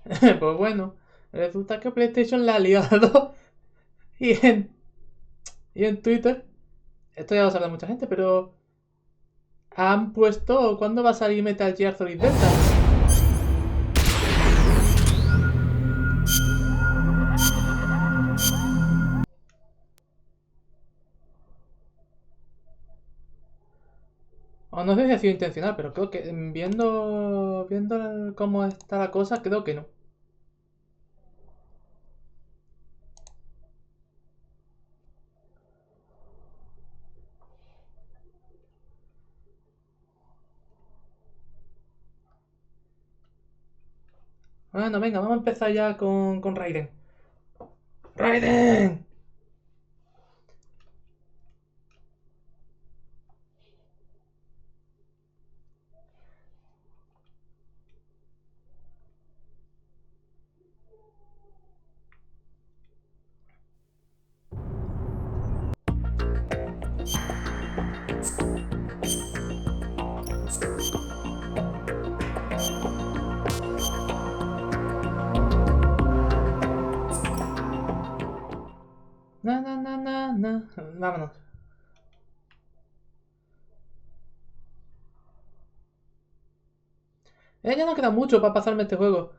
Pues bueno, resulta que PlayStation la ha liado. Y en, y en Twitter, esto ya lo sabe mucha gente, pero han puesto cuándo va a salir Metal Gear Solid Delta. O no sé si ha sido intencional, pero creo que viendo cómo está la cosa, creo que no. Bueno, venga, vamos a empezar ya con Raiden. ¡Raiden! Na, na, na, na, na. Vámonos. Ya no queda mucho para pasarme este juego.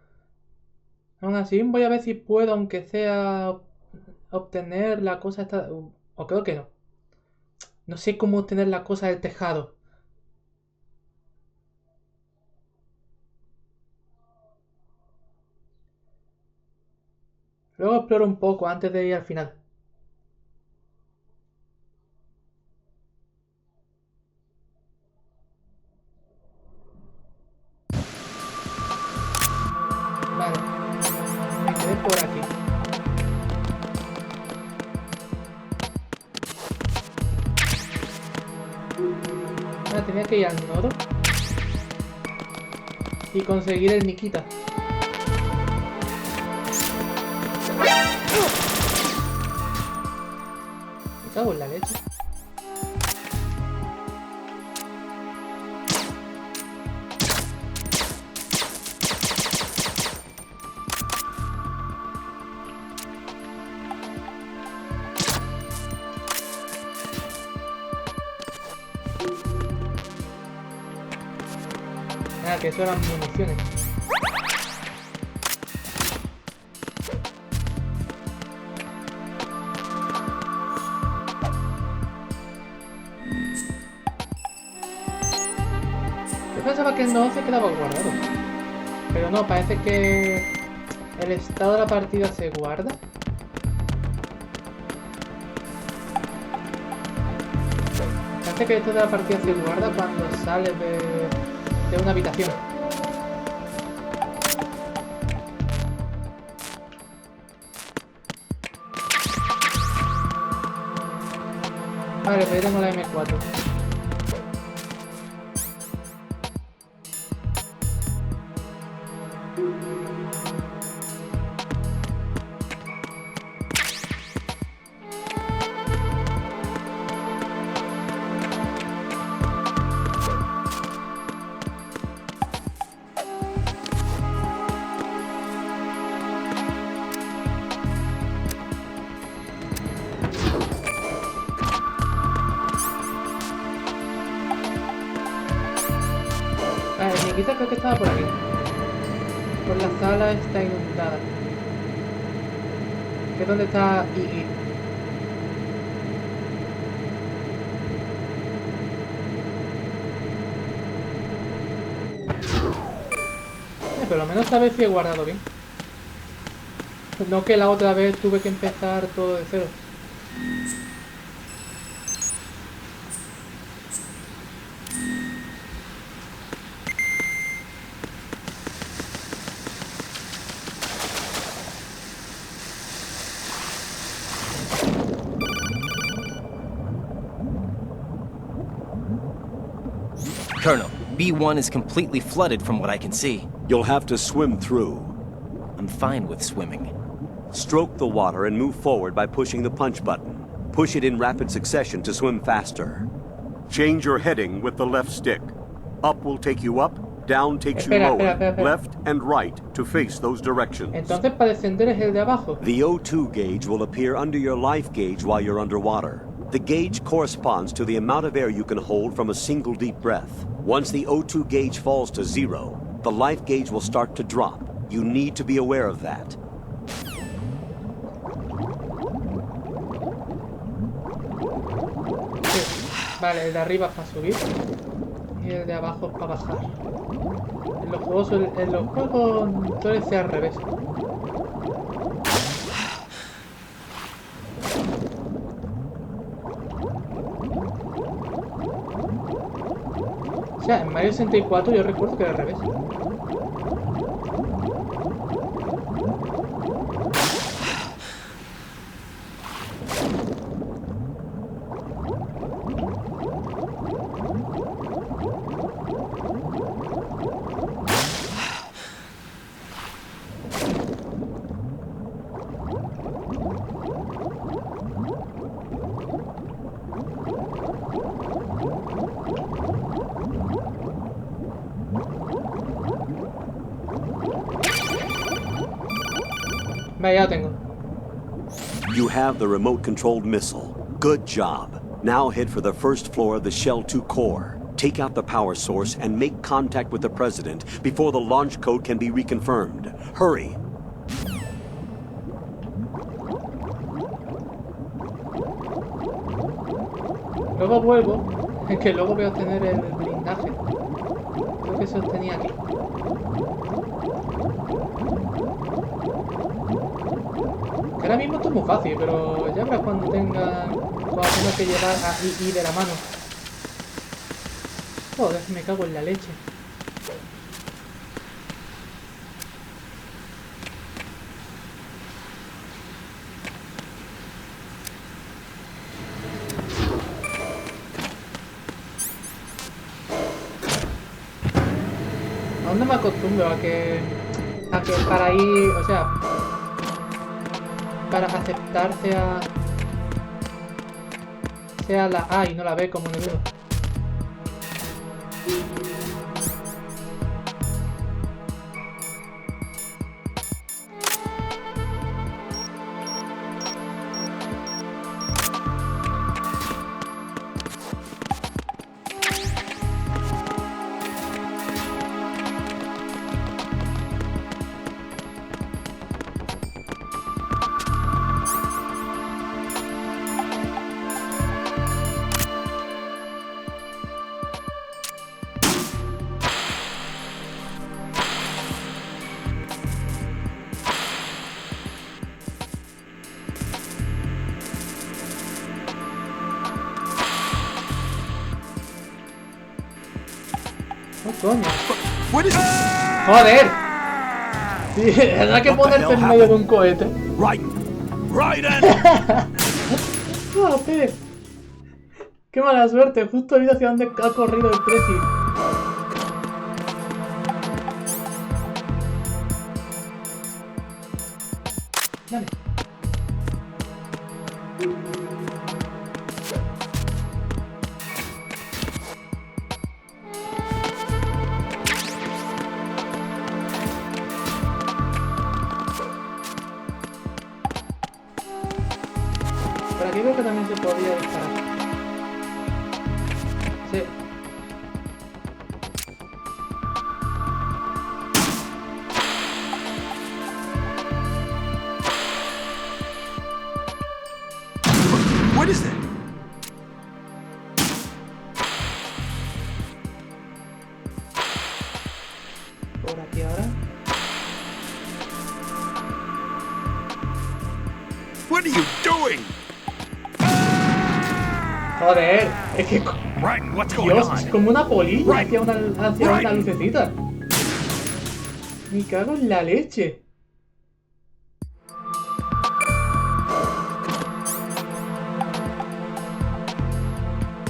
Aún así, voy a ver si puedo, aunque sea, obtener la cosa esta. O creo que no. No sé cómo obtener la cosa del tejado. Luego exploro un poco antes de ir al final. Vale, me quedé por aquí. Ahora tenía que ir al nodo y conseguir el Nikita. Me cago en la leche. Ah, que eso eran municiones. Yo pensaba que no se quedaba guardado. Pero no, parece que el estado de la partida se guarda. Parece que el estado de la partida se guarda cuando sales de una habitación. Vale, pues ya tengo la M4. Vale, mi Nikita creo que estaba por aquí. Por la sala está inundada. Que es donde está Iggy. Pero al menos esta vez sí he guardado bien. No que la otra vez tuve que empezar todo de cero. Colonel, B1 is completely flooded from what I can see. You'll have to swim through. I'm fine with swimming. Stroke the water and move forward by pushing the punch button. Push it in rapid succession to swim faster. Change your heading with the left stick. Up will take you up, Down takes you lower, left and right to face those directions. Entonces para descender es el de abajo. The O2 gauge will appear under your life gauge while you're underwater. The gauge corresponds to the amount of air you can hold from a single deep breath. Once the O2 gauge falls to 0, the life gauge will start to drop. You need to be aware of that. Vale, el de arriba es para subir y el de abajo es para bajar. En los juegos suele ser al revés. O sea, en Mario 64 yo recuerdo que era al revés. Vale, ya lo tengo. You have the remote-controlled missile. Good job. Now head for the first floor of the Shell 2 core. Take out the power source and make contact with the President before the launch code can be reconfirmed. Hurry. Luego vuelvo, es que luego voy a obtener el blindaje. Creo que eso tenía aquí. Que ahora mismo esto es muy fácil, pero ya verás cuando tenga que llevar a I de la mano. Joder, me cago en la leche. Aún no me acostumbro a que para ir, o sea, para aceptar sea la A y no la B como enemigo. Coño. ¡Joder! Sí, tendrá que ponerte en medio de un cohete. Raiden. ¡Joder! ¡Qué mala suerte! Justo he ido hacia donde ha corrido el Prezi. Dale. Por aquí creo que también se podía disparar. Sí. What is that? Por aquí ahora. What are you doing? Joder, es que... Raiden, what's going Dios, on? es como una polilla hacia una lucecita. Me cago en la leche.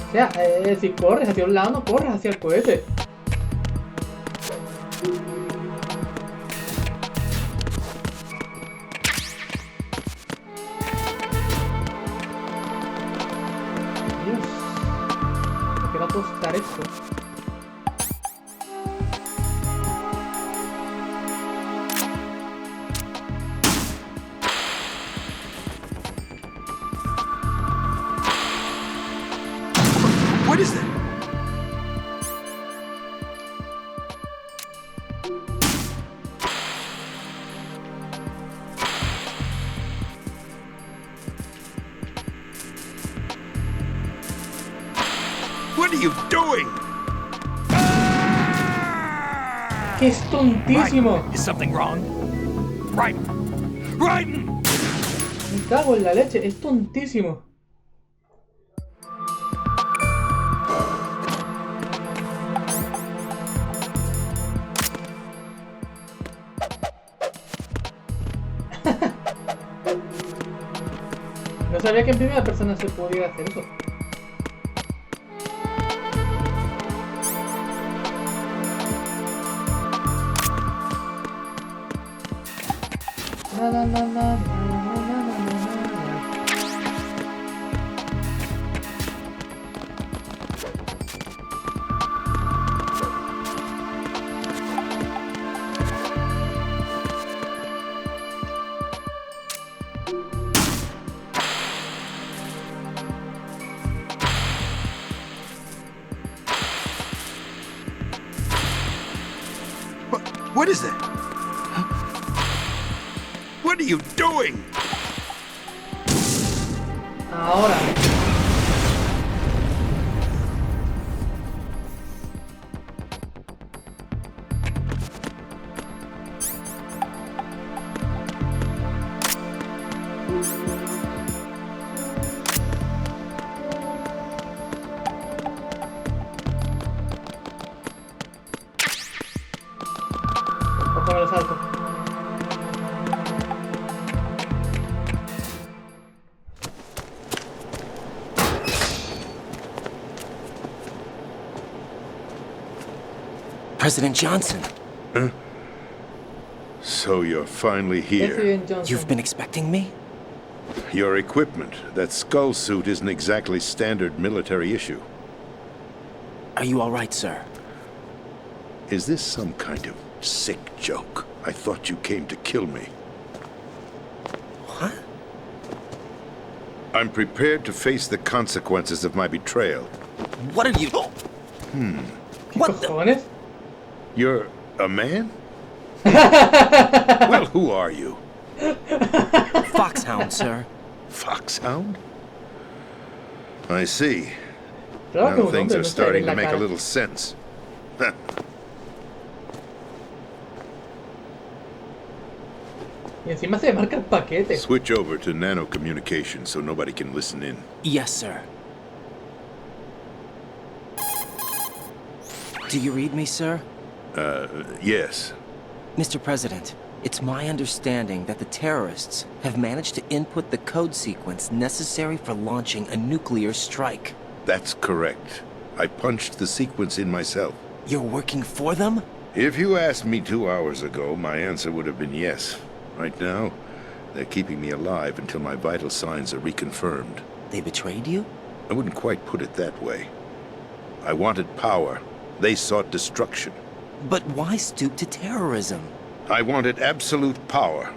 O sea, si corres hacia un lado, no corres hacia el cohete. Dios. ¿Por qué va a costar esto? are you doing? Que es tontísimo. Is something wrong? Raiden! Raiden! Me cago en la leche, es tontísimo. No sabía que en primera persona se podía hacer eso. Na, na, na, na, na, na, na, na, na. What is that? What are you doing? Ahora. Ojo con el salto. President Johnson, So you're finally here. President Johnson. you've been expecting me? Your equipment, that skull suit isn't exactly standard military issue. Are you all right, sir? Is this some kind of sick joke? I thought you came to kill me. What? I'm prepared to face the consequences of my betrayal. What are you... What the... ¿Cojones? You're a man? Well, who are you? Foxhound, sir. Foxhound? I see. Claro que Now un things hombre are no se ve starting la to make a cara. little sense. Y encima se marca el paquete. Switch over to nano communication so nobody can listen in. Yes, sir. Do you read me, sir? Yes. Mr. President, it's my understanding that the terrorists have managed to input the code sequence necessary for launching a nuclear strike. That's correct. I punched the sequence in myself. You're working for them? If you asked me 2 hours ago, my answer would have been yes. Right now, they're keeping me alive until my vital signs are reconfirmed. They betrayed you? I wouldn't quite put it that way. I wanted power. They sought destruction. But why stoop to terrorism? I wanted absolute power.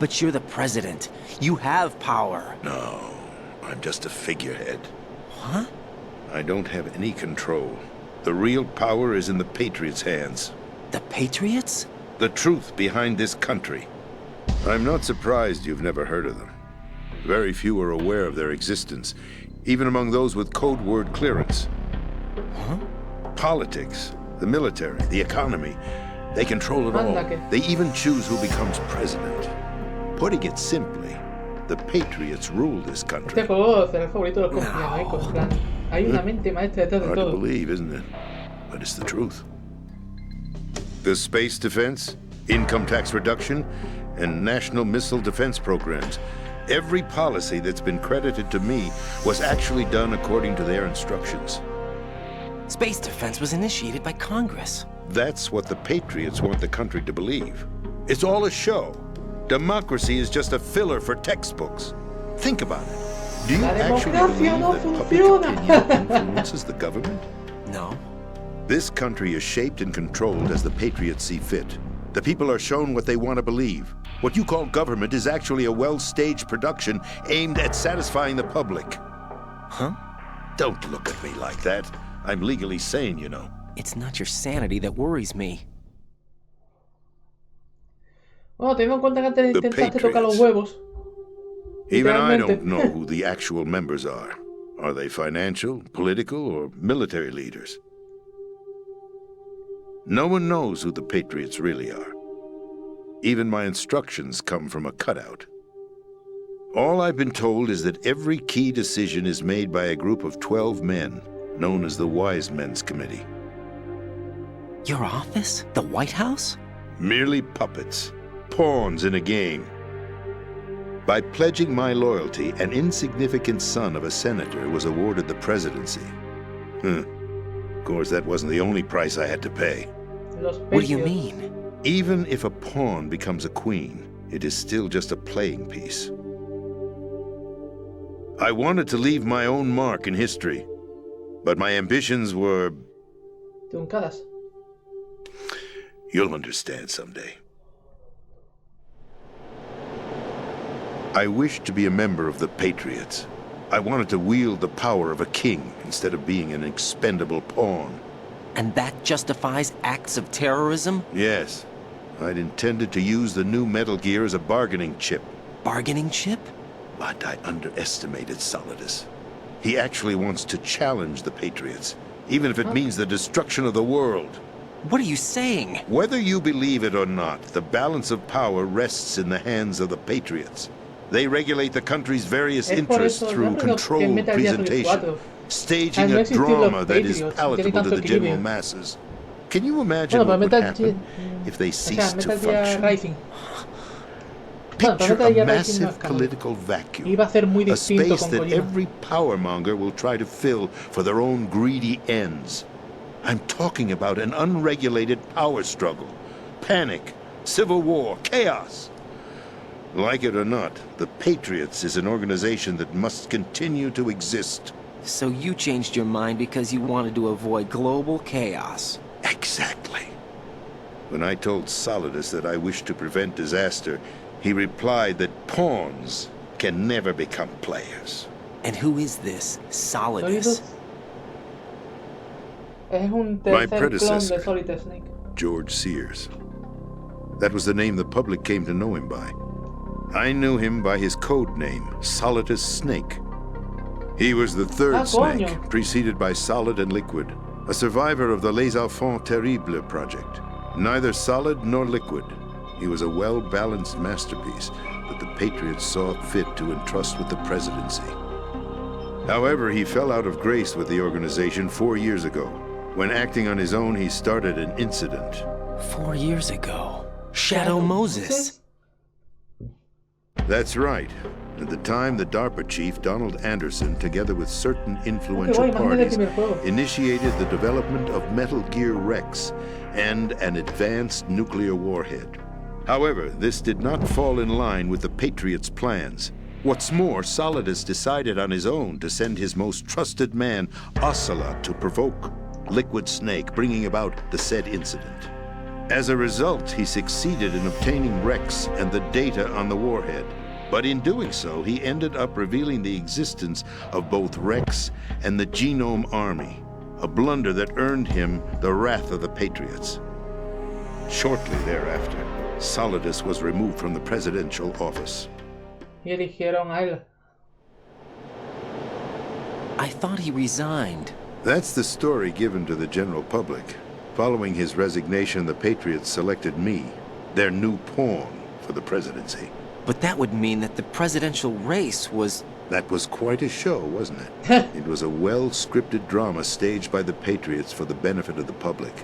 But you're the president. You have power. No, I'm just a figurehead. Huh? I don't have any control. The real power is in the Patriots' hands. The Patriots? The truth behind this country. I'm not surprised you've never heard of them. Very few are aware of their existence, even among those with code word clearance. Huh? Politics, the military, the economy, they control it all. They even choose who becomes president. Putting it simply, the Patriots rule this country. Este juego será el favorito de los conspiranoicos. En plan, hay una mente maestra detrás de Hard to todo. believe, isn't it? But it's the truth. The space defense, income tax reduction, and national missile defense programs. Every policy that's been credited to me was actually done according to their instructions. Space defense was initiated by Congress. That's what the Patriots want the country to believe. It's all a show. Democracy is just a filler for textbooks. Think about it. Do you La actually democracia believe no that public funciona. opinion influences the government? No. This country is shaped and controlled as the Patriots see fit. The people are shown what they want to believe. What you call government is actually a well-staged production aimed at satisfying the public. Huh? Don't look at me like that. I'm legally sane, you know. It's not your sanity that worries me. Bueno, teniendo en cuenta que antes The intentaste tocar los Patriots. huevos. Even I Literalmente. don't know who the actual members are. Are they financial, political, or military leaders? No one knows who the Patriots really are. Even my instructions come from a cutout. All I've been told is that every key decision is made by a group of 12 men, known as the Wise Men's Committee. Your office? The White House? Merely puppets, pawns in a game. By pledging my loyalty, an insignificant son of a senator was awarded the presidency. Of course, that wasn't the only price I had to pay. What do you mean? Even if a pawn becomes a queen, it is still just a playing piece. I wanted to leave my own mark in history, but my ambitions were... Truncadas. You'll understand someday. I wished to be a member of the Patriots. I wanted to wield the power of a king instead of being an expendable pawn. And that justifies acts of terrorism? Yes. I'd intended to use the new Metal Gear as a bargaining chip. Bargaining chip? But I underestimated Solidus. He actually wants to challenge the Patriots, even if it means the destruction of the world. What are you saying? Whether you believe it or not, the balance of power rests in the hands of the Patriots. They regulate the country's various interests through controlled presentation, staging a drama that is palatable to the general masses. Can you imagine what would happen if they ceased to function? Picture a massive political vacuum, a space that every powermonger will try to fill for their own greedy ends. I'm talking about an unregulated power struggle, panic, civil war, chaos. Like it or not, the Patriots is an organization that must continue to exist. So you changed your mind because you wanted to avoid global chaos. Exactly. When I told Solidus that I wished to prevent disaster, he replied that pawns can never become players. And who is this Solidus? Es un My tercer clon predecessor, de Solid Snake. George Sears. That was the name the public came to know him by. I knew him by his code name, Solidus Snake. He was the third snake, coño. preceded by Solid and Liquid, a survivor of the Les Enfants Terribles project. Neither solid nor liquid. He was a well-balanced masterpiece that the Patriots saw fit to entrust with the presidency. However, he fell out of grace with the organization 4 years ago. When acting on his own, he started an incident. 4 years ago. Shadow Moses. That's right. At the time, the DARPA chief, Donald Anderson, together with certain influential parties, initiated the development of Metal Gear Rex and an advanced nuclear warhead. However, this did not fall in line with the Patriots' plans. What's more, Solidus decided on his own to send his most trusted man, Ocelot, to provoke Liquid Snake, bringing about the said incident. As a result, he succeeded in obtaining Rex and the data on the warhead. But in doing so, he ended up revealing the existence of both Rex and the Genome Army, a blunder that earned him the wrath of the Patriots. Shortly thereafter, Solidus was removed from the presidential office. Y eligieron a él. I thought he resigned. That's the story given to the general public. Following his resignation, the Patriots selected me, their new pawn, for the presidency. But that would mean that the presidential race was... That was quite a show, wasn't it? It was a well-scripted drama staged by the Patriots for the benefit of the public.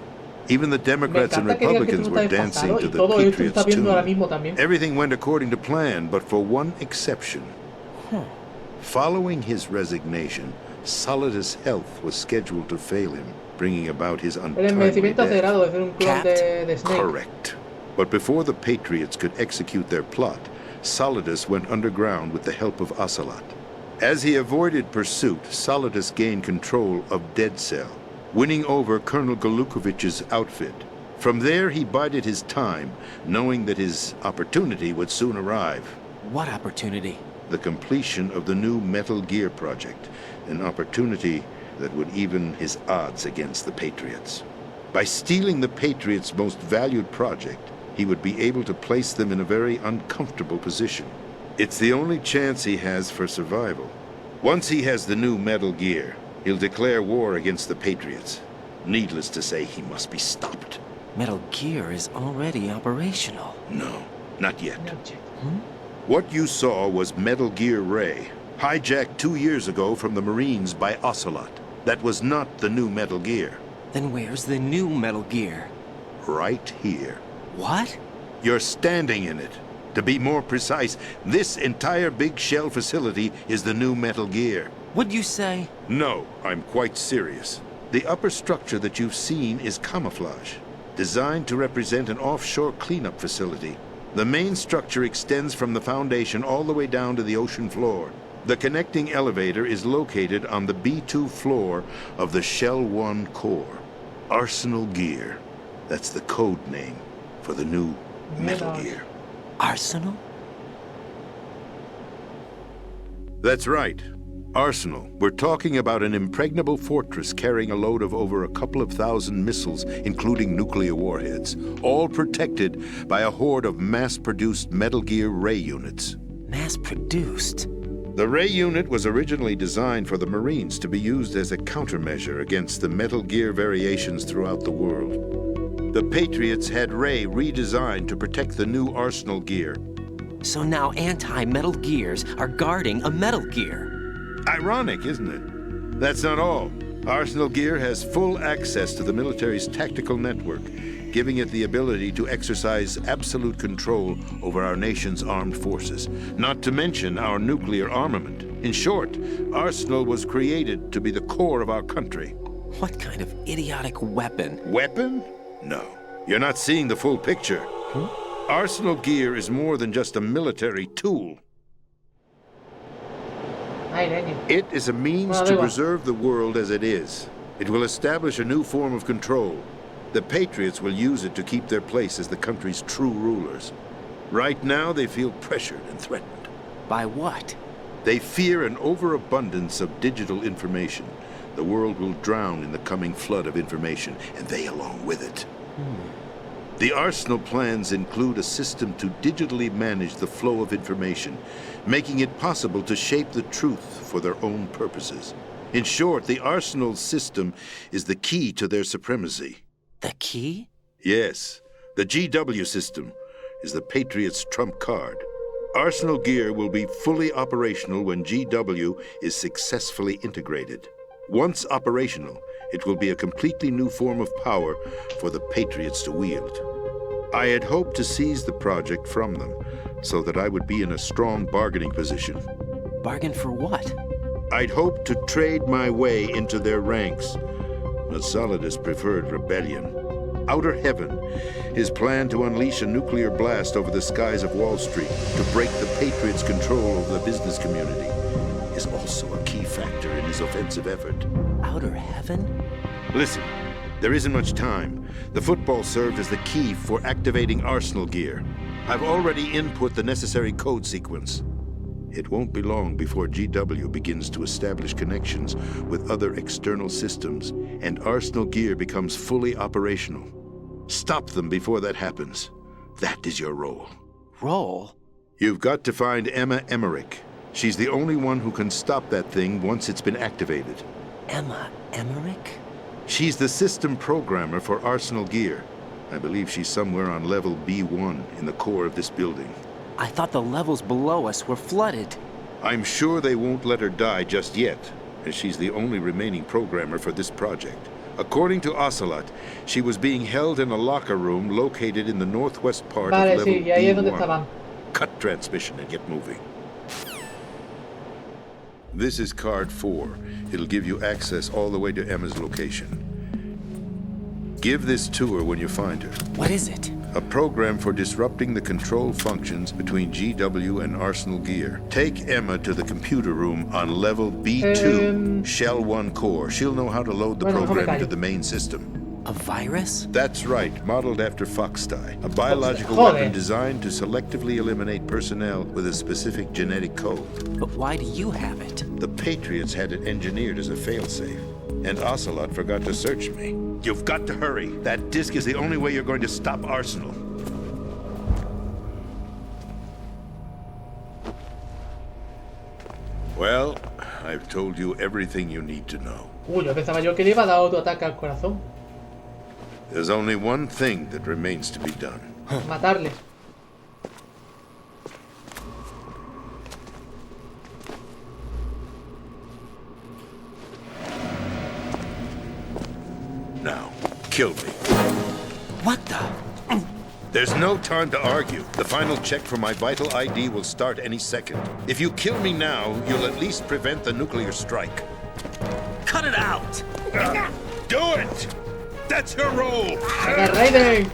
Even the Democrats and Republicans were dancing to the Patriots' tune. Everything went according to plan, but for one exception. Following his resignation, Solidus' health was scheduled to fail him, bringing about his El untimely envejecimiento death. acelerado de ser un clon de Snake. Correct. But before the Patriots could execute their plot, Solidus went underground with the help of Ocelot. As he avoided pursuit, Solidus gained control of Dead Cell, winning over Colonel Golukovich's outfit. From there, he bided his time, knowing that his opportunity would soon arrive. What opportunity? The completion of the new Metal Gear project, an opportunity that would even his odds against the Patriots. By stealing the Patriots' most valued project, he would be able to place them in a very uncomfortable position. It's the only chance he has for survival. Once he has the new Metal Gear, he'll declare war against the Patriots. Needless to say, he must be stopped. Metal Gear is already operational. No, not yet. No, Jack. What you saw was Metal Gear Ray, hijacked 2 years ago from the Marines by Ocelot. That was not the new Metal Gear. Then where's the new Metal Gear? Right here. What? You're standing in it. To be more precise, this entire big shell facility is the new Metal Gear. What'd you say? No, I'm quite serious. The upper structure that you've seen is camouflage, designed to represent an offshore cleanup facility. The main structure extends from the foundation all the way down to the ocean floor. The connecting elevator is located on the B2 floor of the Shell 1 core. Arsenal Gear. That's the code name for the new Metal Gear. Arsenal? That's right. Arsenal. We're talking about an impregnable fortress carrying a load of over a couple of thousand missiles, including nuclear warheads, all protected by a horde of mass-produced Metal Gear Ray units. Mass-produced? The Ray unit was originally designed for the Marines to be used as a countermeasure against the Metal Gear variations throughout the world. The Patriots had Ray redesigned to protect the new Arsenal Gear. So now anti-Metal Gears are guarding a Metal Gear. Ironic, isn't it? That's not all. Arsenal Gear has full access to the military's tactical network, giving it the ability to exercise absolute control over our nation's armed forces, not to mention our nuclear armament. In short, Arsenal was created to be the core of our country. What kind of idiotic weapon? Weapon? No. You're not seeing the full picture. Arsenal Gear is more than just a military tool. It is a means to preserve the world as it is. It will establish a new form of control. The Patriots will use it to keep their place as the country's true rulers. Right now, they feel pressured and threatened. By what? They fear an overabundance of digital information. The world will drown in the coming flood of information, and they along with it. The Arsenal plans include a system to digitally manage the flow of information, making it possible to shape the truth for their own purposes. In short, the Arsenal system is the key to their supremacy. The key? Yes. The GW system is the Patriots' trump card. Arsenal Gear will be fully operational when GW is successfully integrated. Once operational, it will be a completely new form of power for the Patriots to wield. I had hoped to seize the project from them, so that I would be in a strong bargaining position. Bargain for what? I'd hoped to trade my way into their ranks, but Solidus preferred rebellion. Outer Heaven, his plan to unleash a nuclear blast over the skies of Wall Street to break the Patriots' control over the business community, is also a key factor in his offensive effort. Outer Heaven? Listen, there isn't much time. The football served as the key for activating Arsenal Gear. I've already input the necessary code sequence. It won't be long before GW begins to establish connections with other external systems, and Arsenal Gear becomes fully operational. Stop them before that happens. That is your role. Role? You've got to find Emma Emmerich. She's the only one who can stop that thing once it's been activated. Emma Emmerich? She's the system programmer for Arsenal Gear. I believe she's somewhere on level B1 in the core of this building. I thought the levels below us were flooded. I'm sure they won't let her die just yet, as she's the only remaining programmer for this project. According to Ocelot, she was being held in a locker room located in the northwest part of level sí, y ahí es donde B1. estaban. Cut transmission and get moving. This is card 4. It'll give you access all the way to Emma's location. Give this to her when you find her. What is it? A program for disrupting the control functions between GW and Arsenal Gear. Take Emma to the computer room on level B2, Shell 1 core. She'll know how to load the program into the main system. A virus? That's right, modeled after Foxdie, a biological weapon designed to selectively eliminate personnel with a specific genetic code. But why do you have it? The Patriots had it engineered as a failsafe, and Ocelot forgot to search me. You've got to hurry. That disk is the only way you're going to stop Arsenal. Well, I've told you everything you need to know. Yo pensaba yo que le iba a dar otro ataque al corazón. There's only one thing that remains to be done. Matarle. Now, kill me. What the? There's no time to argue. The final check for my vital ID will start any second. If you kill me now, you'll at least prevent the nuclear strike. Cut it out! Do it! That's your role! ¡Venga, Raiden!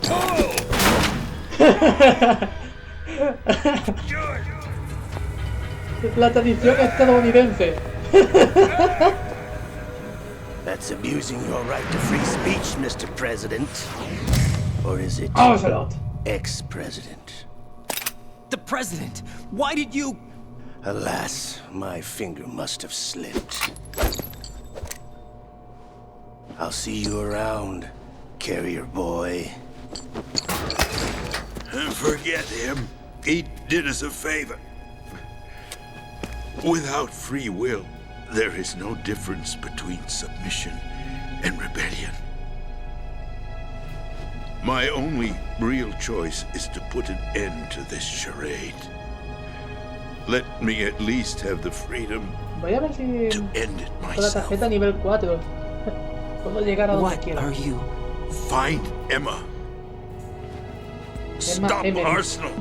La tradición estadounidense. That's abusing your right to free speech, Mr. President. Or is it ¡Vamos, ex-president? The president! Why did you... Alas, my finger must have slipped. I'll see you around, carrier boy. Forget him. He did us a favor. Without free will, there is no difference between submission and rebellion. My only real choice is to put an end to this charade. Let me at least have the freedom Voy a ver si to end it con la myself. tarjeta nivel 4 puedo llegar a donde What quiero. are you... Find Emma. Stop Emily. Arsenal.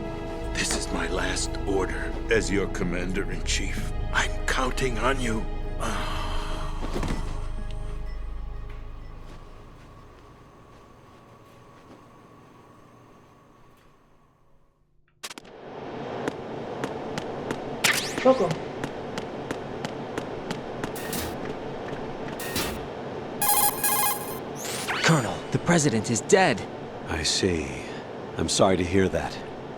This is my last order as your commander-in-chief. I'm counting on you. Toco. Colonel, the president is dead. I see. I'm sorry to hear that.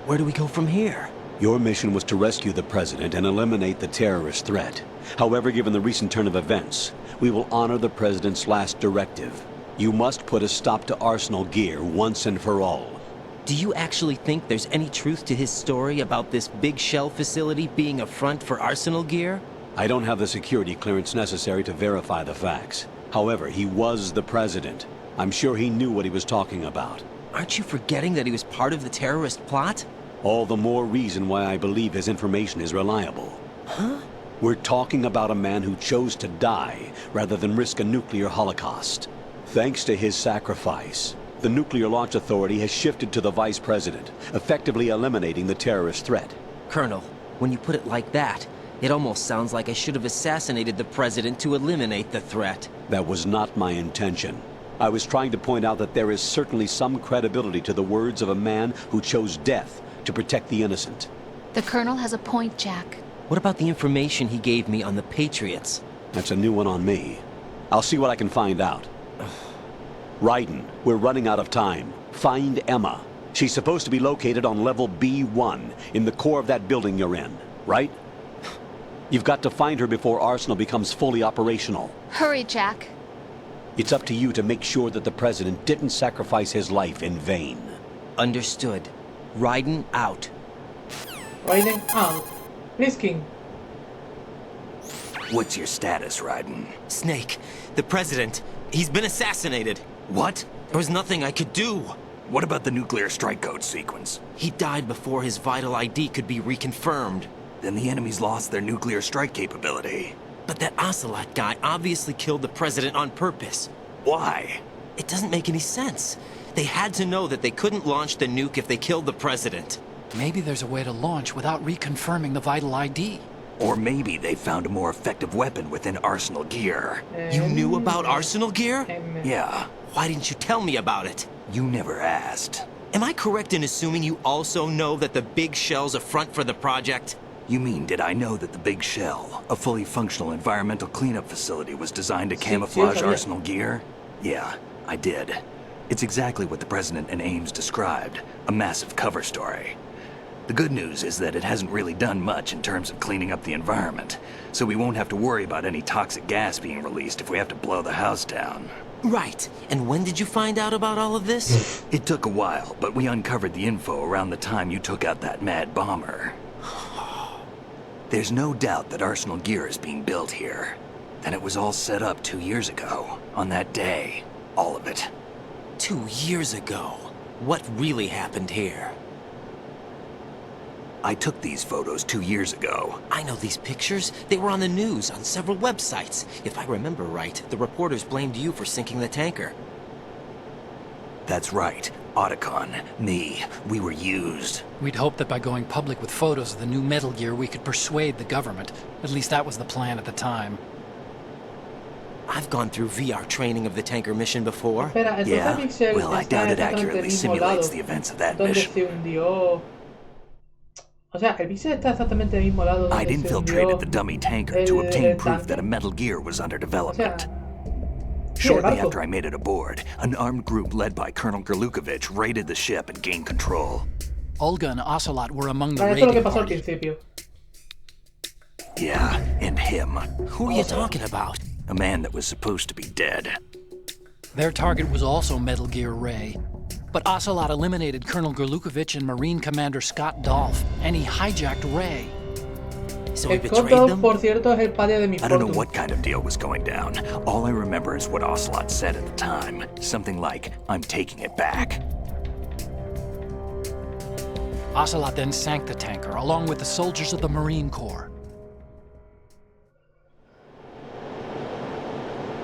Where do we go from here? Your mission was to rescue the president and eliminate the terrorist threat. However, given the recent turn of events, we will honor the president's last directive. You must put a stop to Arsenal gear once and for all. Do you actually think there's any truth to his story about this big shell facility being a front for Arsenal gear? I don't have the security clearance necessary to verify the facts. However, he was the president. I'm sure he knew what he was talking about. Aren't you forgetting that he was part of the terrorist plot? All the more reason why I believe his information is reliable. Huh? We're talking about a man who chose to die rather than risk a nuclear holocaust. Thanks to his sacrifice, the Nuclear Launch Authority has shifted to the Vice President, effectively eliminating the terrorist threat. Colonel, when you put it like that, it almost sounds like I should have assassinated the president to eliminate the threat. That was not my intention. I was trying to point out that there is certainly some credibility to the words of a man who chose death to protect the innocent. The Colonel has a point, Jack. What about the information he gave me on the Patriots? That's a new one on me. I'll see what I can find out. Raiden, we're running out of time. Find Emma. She's supposed to be located on level B1, in the core of that building you're in, right? You've got to find her before Arsenal becomes fully operational. Hurry, Jack. It's up to you to make sure that the President didn't sacrifice his life in vain. Understood. Raiden out. Raiden out. Risking. What's your status, Raiden? Snake, the president, he's been assassinated. What? There was nothing I could do. What about the nuclear strike code sequence? He died before his vital ID could be reconfirmed. Then the enemy's lost their nuclear strike capability. But that Ocelot guy obviously killed the president on purpose. Why? It doesn't make any sense. They had to know that they couldn't launch the nuke if they killed the president. Maybe there's a way to launch without reconfirming the vital ID. Or maybe they found a more effective weapon within Arsenal gear. You knew about Arsenal gear? Yeah, Why didn't you tell me about it? you never asked. Am I correct in assuming you also know that the big shell's a front for the project? You mean, did I know that the Big Shell, a fully functional environmental cleanup facility, was designed to camouflage sabía. Arsenal gear? Yeah, I did. It's exactly what the President and Ames described, a massive cover story. The good news is that it hasn't really done much in terms of cleaning up the environment, so we won't have to worry about any toxic gas being released if we have to blow the house down. Right. And when did you find out about all of this? It took a while, but we uncovered the info around the time you took out that mad bomber. There's no doubt that Arsenal gear is being built here. Then it was all set up 2 years ago. On that day. All of it. 2 years ago? What really happened here? I took these photos 2 years ago. I know these pictures. They were on the news, on several websites. If I remember right, the reporters blamed you for sinking the tanker. That's right. Otacon, me, we were used. We'd hoped that by going public with photos of the new Metal Gear, we could persuade the government. At least that was the plan at the time. I've gone through VR training of the tanker mission before. Espera, Yeah, Pixel well, I doubt it accurately simulates the events of that mission. Se hundió. O sea, el Pixel está exactamente el mismo lado donde I'd infiltrated the dummy tanker to obtain proof that a Metal Gear was under development. Shortly after I made it aboard, an armed group led by Colonel Gerlukovich raided the ship and gained control. Olga and Ocelot were among the Esto es lo que raiding pasó al party. principio. Yeah, and him. Who are you talking about? A man that was supposed to be dead. Their target was also Metal Gear Ray. But Ocelot eliminated Colonel Gerlukovich and Marine Commander Scott Dolph, and he hijacked Ray. So he El betrayed Coto, them? por cierto, es el padre de mi I don't know Fortune. what kind of deal was going down. All I remember is what Ocelot said at the time. Something like, I'm taking it back. Ocelot then sank the tanker, along with the soldiers of the Marine Corps.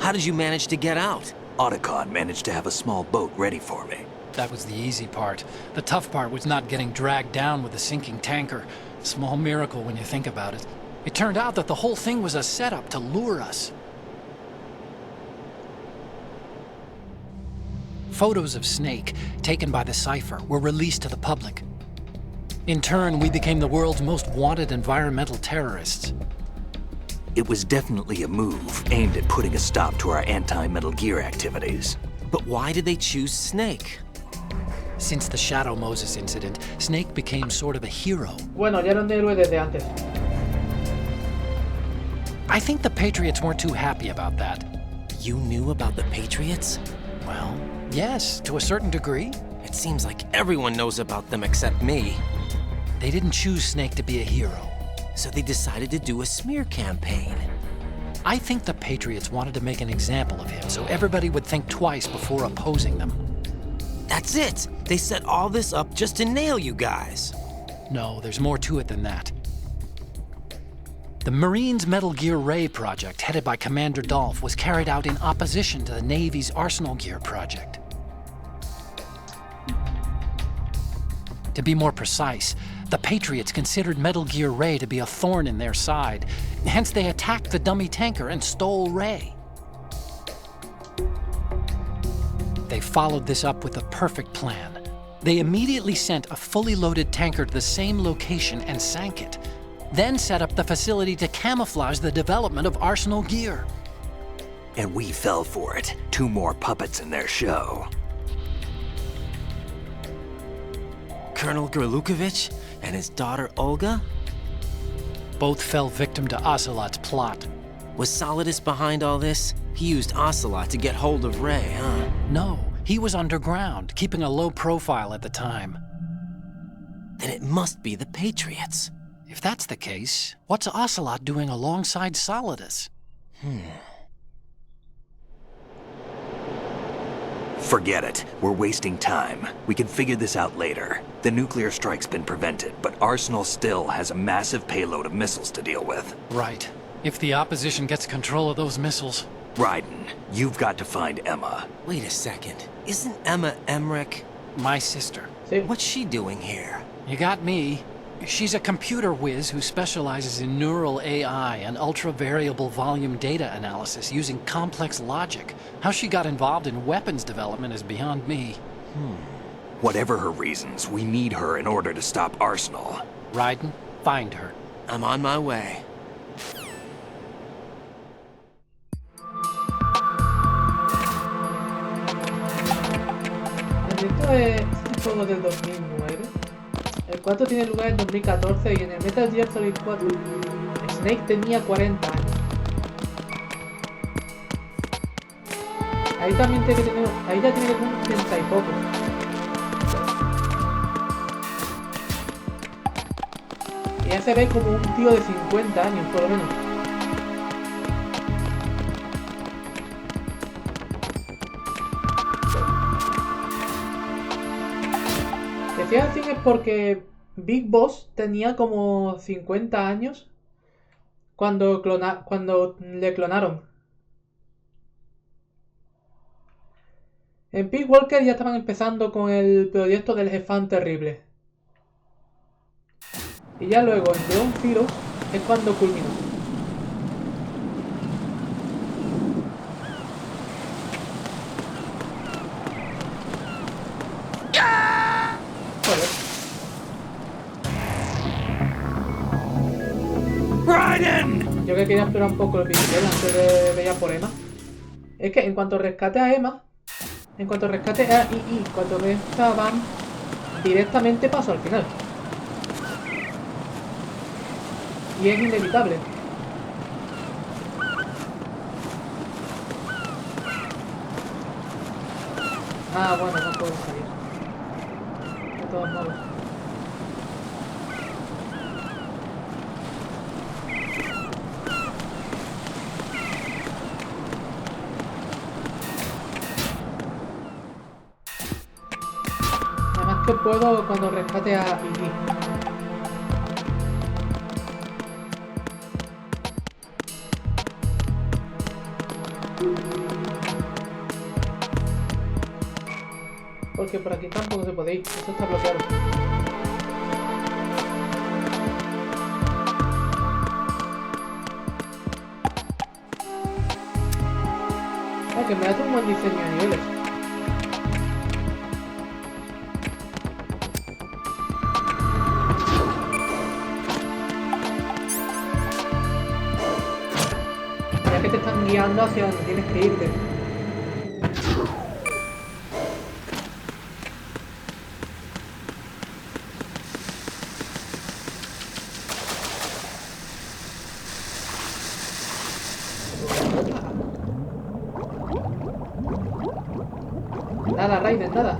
How did you manage to get out? Otacon managed to have a small boat ready for me. That was the easy part. The tough part was not getting dragged down with the sinking tanker. Small miracle when you think about it. It turned out that the whole thing was a setup to lure us. Photos of Snake, taken by the Cypher, were released to the public. In turn, we became the world's most wanted environmental terrorists. It was definitely a move aimed at putting a stop to our anti-Metal Gear activities. But why did they choose Snake? Since the Shadow Moses incident, Snake became sort of a hero. Bueno, ya era un héroe desde antes. I think the Patriots weren't too happy about that. You knew about the Patriots? Well, yes, to a certain degree. It seems like everyone knows about them except me. They didn't choose Snake to be a hero. So they decided to do a smear campaign. I think the Patriots wanted to make an example of him so everybody would think twice before opposing them. That's it! They set all this up just to nail you guys. No, there's more to it than that. The Marines' Metal Gear Ray project, headed by Commander Dolph, was carried out in opposition to the Navy's Arsenal Gear project. To be more precise, the Patriots considered Metal Gear Ray to be a thorn in their side. Hence, they attacked the dummy tanker and stole Ray. They followed this up with a perfect plan. They immediately sent a fully loaded tanker to the same location and sank it, then set up the facility to camouflage the development of Arsenal Gear. And we fell for it. 2 more puppets in their show. Colonel Gerlukovich and his daughter Olga? Both fell victim to Ocelot's plot. Was Solidus behind all this? He used Ocelot to get hold of Ray, huh? No, he was underground, keeping a low profile at the time. Then it must be the Patriots. If that's the case, what's Ocelot doing alongside Solidus? Forget it. We're wasting time. We can figure this out later. The nuclear strike's been prevented, but Arsenal still has a massive payload of missiles to deal with. Right. If the opposition gets control of those missiles... Raiden, you've got to find Emma. Wait a second. Isn't Emma Emmerich? My sister. Sí. What's she doing here? You got me. She's a computer whiz who specializes in neural AI and ultra-variable volume data analysis using complex logic. How she got involved in weapons development is beyond me. Whatever her reasons, we need her in order to stop Arsenal. Raiden, find her. I'm on my way. Esto es un juego del 2009. El 4 tiene lugar en 2014 y en el Metal Gear Solid 4 Snake tenía 40 años. Ahí también tiene que tener, ahí ya tiene que tener 30 y poco. Y ya se ve como un tío de 50 años, por lo menos. Decía así es porque Big Boss tenía como 50 años cuando le clonaron. En Peace Walker ya estaban empezando con el proyecto del Jefán Terrible. Y ya luego en The VAMPiro es cuando culminó. Raiden! Yo que quería explorar un poco el pixel antes de ver por Emma. Es que en cuanto rescate a Emma, en cuanto rescate a II, cuando resta Van, directamente paso al final. Y es inevitable. Ah, bueno, no puedo salir. De todos modos. Además que puedo cuando rescate a II. Porque por aquí tampoco se puede ir, esto está bloqueado. Ah, que me da un buen diseño de niveles. Ya que te están guiando hacia donde tienes que irte. Nada, Raiden, nada.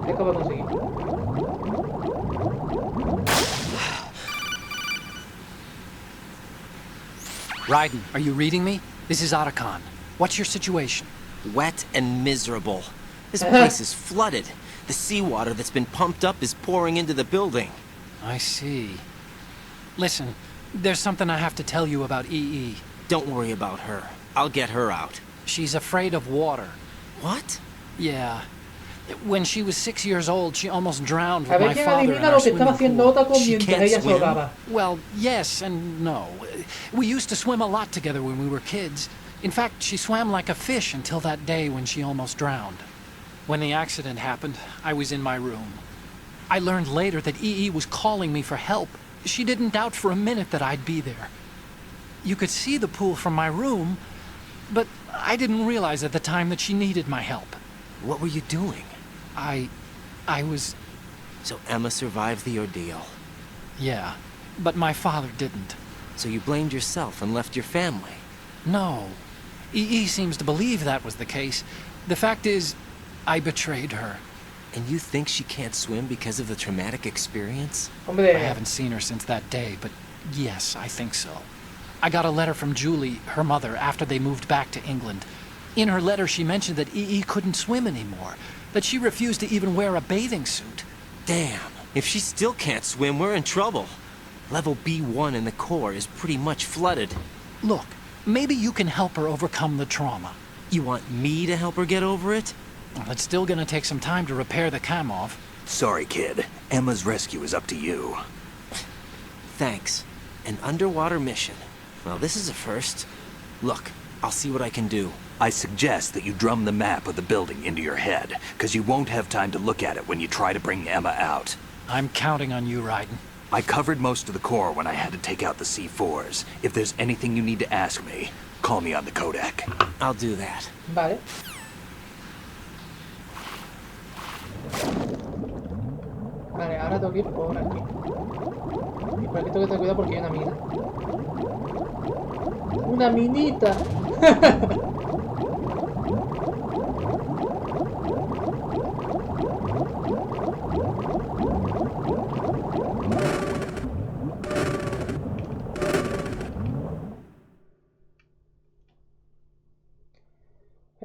¿Qué acabo de conseguir? Raiden, are you reading me? This is Otacon. What's your situation? Wet and miserable. This place is flooded. The seawater that's been pumped up is pouring into the building. I see. Listen, there's something I have to tell you about EE. Don't worry about her. I'll get her out. She's afraid of water. What? Yeah. When she was 6 years old, she almost drowned A with ver my quién father in adivina our lo que estaba swimming haciendo pool. Otacon She mientras can't ella se swim? ahogaba. Well, yes and no. We used to swim a lot together when we were kids. In fact, she swam like a fish until that day when she almost drowned. When the accident happened, I was in my room. I learned later that EE was calling me for help. She didn't doubt for a minute that I'd be there. You could see the pool from my room, but I didn't realize at the time that she needed my help. What were you doing? I was... So Emma survived the ordeal. Yeah, but my father didn't. So you blamed yourself and left your family. No. EE seems to believe that was the case. The fact is, I betrayed her. And you think she can't swim because of the traumatic experience? Hombre, I haven't seen her since that day, but yes, I think so. I got a letter from Julie, her mother, after they moved back to England. In her letter, she mentioned that EE couldn't swim anymore, that she refused to even wear a bathing suit. Damn, if she still can't swim, we're in trouble. Level B1 in the core is pretty much flooded. Look, maybe you can help her overcome the trauma. You want me to help her get over it? Well, it's still gonna take some time to repair the cam-off. Sorry, kid. Emma's rescue is up to you. Thanks. An underwater mission. Well, this is a first. Look, I'll see what I can do. I suggest that you drum the map of the building into your head, because you won't have time to look at it when you try to bring Emma out. I'm counting on you, Raiden. I covered most of the core when I had to take out the C4s. If there's anything you need to ask me, call me on the codec. I'll do that. vale. Vale, ahora tengo que ir por aquí. Y por aquí tengo que tener cuidado porque hay una mina. ¡Una minita!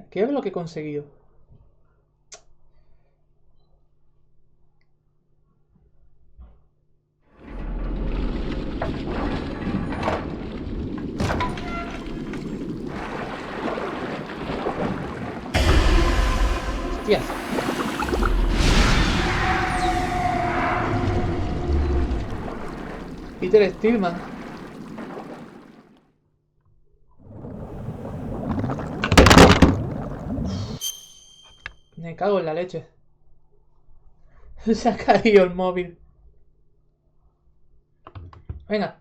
Quiero ver lo que he conseguido. Hostias. Peter Stillman. Me cago en la leche. Se ha caído el móvil. Venga.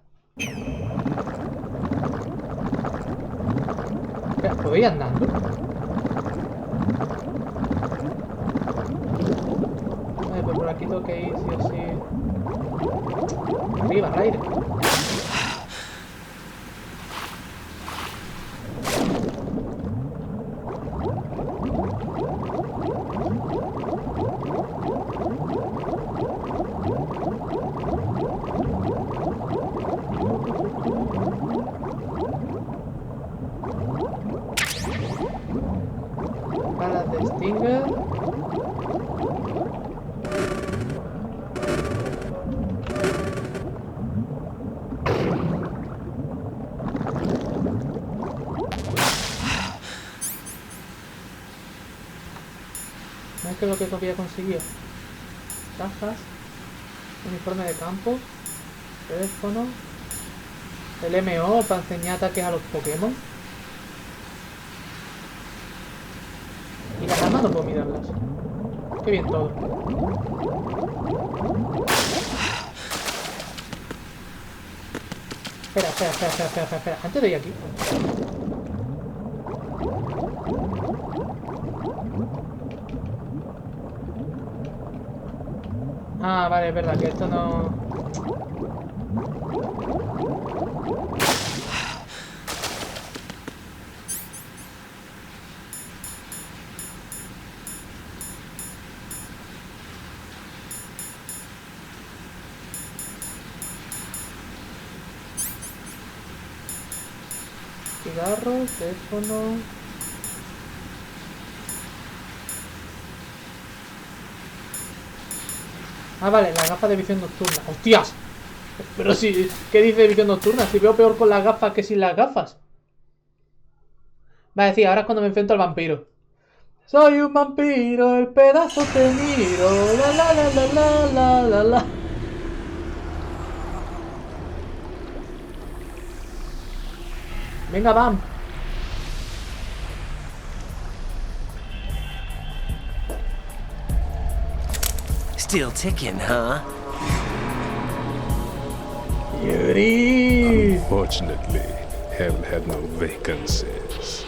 Espera, ¿puedo ir andando? Vale, pues por aquí tengo que ir, sí o sí. Arriba, Raiden. Balas de Stinger. ¿Qué es lo que había conseguido? Cajas, uniforme de campo, teléfono, el MO para enseñar ataques a los Pokémon. Y las armas no puedo mirarlas. Qué bien todo. Espera. Antes de ir aquí. Ah, vale, es verdad que esto no... Cigarros, teléfono... Ah, vale, las gafas de visión nocturna. ¡Hostias! Pero si... ¿Qué dice visión nocturna? Si veo peor con las gafas que sin las gafas. Vale, sí, ahora es cuando me enfrento al vampiro. Soy un vampiro, el pedazo te miro. La. Venga, Vamp. Still ticking, huh? Yuri. Unfortunately, hell had no vacancies.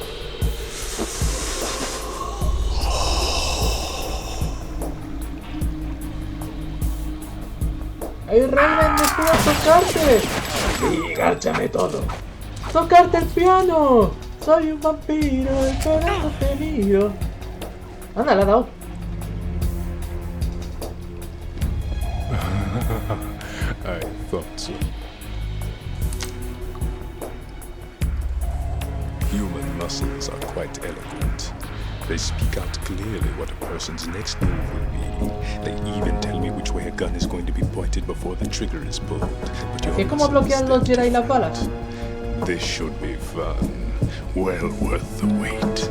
¡Ay, Raiden, me estoy a tocarte! Sí, gárchame todo. ¡Tocarte el piano! Soy un vampiro, el pedazo te miro. Anda, le ha dado. I thought so. Human muscles are quite eloquent. They speak out clearly what a person's next move will be. They even tell me which way a gun is going to be pointed before the trigger is pulled. But your ¿Así es como bloquean los Jedi las balas? This should be fun. Well worth the wait.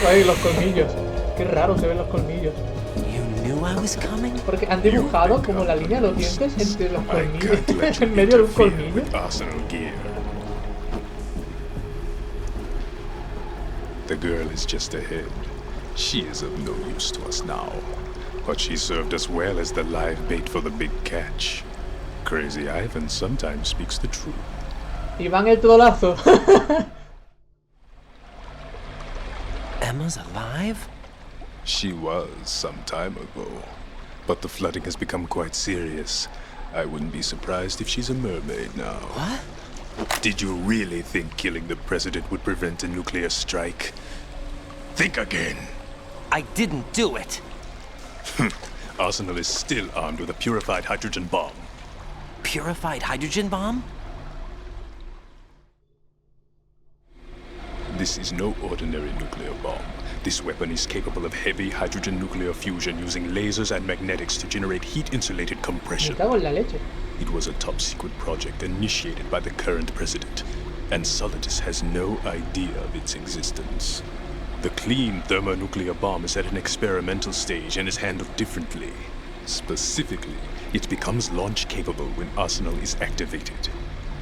Ay, los colmillos. Qué raro se ven los colmillos. Porque han dibujado como la línea de los dientes entre los colmillos. En medio de un colmillo. The girl is just ahead. She is of no use to us now. But she served us well as the live bait for the big catch. Crazy Ivan sometimes speaks the truth. Iván el trolazo. Emma's alive? She was some time ago. But the flooding has become quite serious. I wouldn't be surprised if she's a mermaid now. What? Did you really think killing the president would prevent a nuclear strike? Think again. I didn't do it. Arsenal is still armed with a purified hydrogen bomb. Purified hydrogen bomb? This is no ordinary nuclear bomb. This weapon is capable of heavy hydrogen nuclear fusion using lasers and magnetics to generate heat-insulated compression. Me cago en la leche. It was a top-secret project initiated by the current president, and Solidus has no idea of its existence. The clean thermonuclear bomb is at an experimental stage and is handled differently. Specifically, it becomes launch-capable when Arsenal is activated.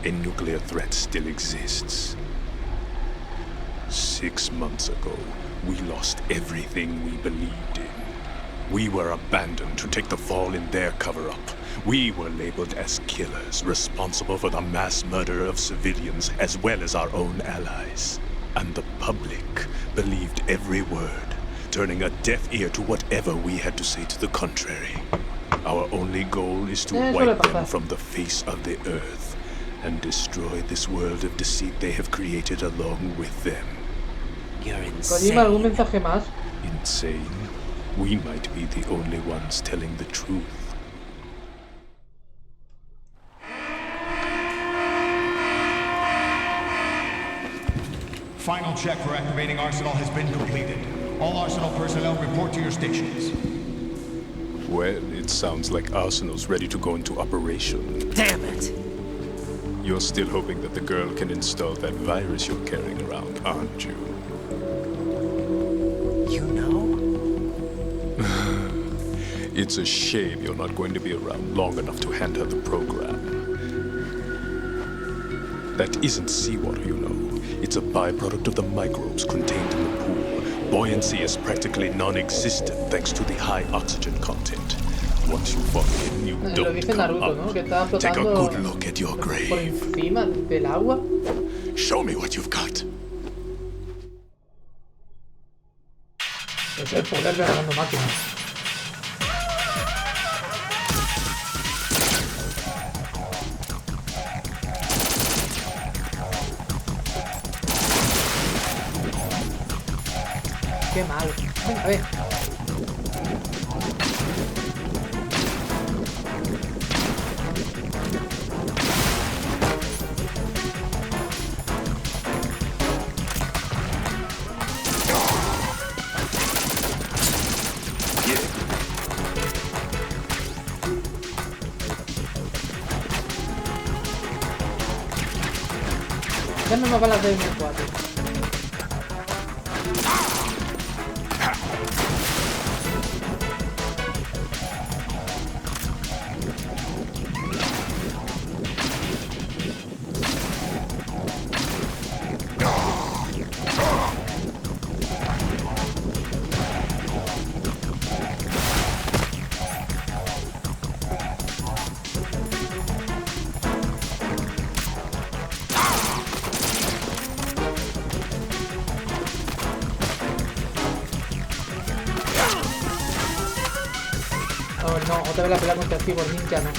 A nuclear threat still exists. 6 months ago, we lost everything we believed in. We were abandoned to take the fall in their cover-up. We were labeled as killers, responsible for the mass murder of civilians as well as our own allies. And the public believed every word, turning a deaf ear to whatever we had to say to the contrary. Our only goal is to wipe them from the face of the earth and destroy this world of deceit they have created along with them. You're Kojima, ¿algún insane. mensaje más? Insane? We might be the only ones telling the truth. Final check for activating Arsenal has been completed. All Arsenal personnel report to your stations. Well, it sounds like Arsenal's ready to go into operation. Damn it! You're still hoping that the girl can install that virus you're carrying around, aren't you? You know? It's a shame you're not going to be around long enough to hand her the program. That isn't seawater, you know. It's a byproduct of the microbes contained in the pool. Buoyancy is practically non-existent thanks to the high oxygen content. Once you fall in, you Lo don't dice come Naruto, ¿no? out. Que estaba Take a flotando good look at your por grave. encima del agua. Show me what you've got. Es el poder de Armando Máquinas. Qué malo. Venga, a ver. Dame más balas de M4. Oh no, otra vez la pelea contra el Cyborg Ninja, no.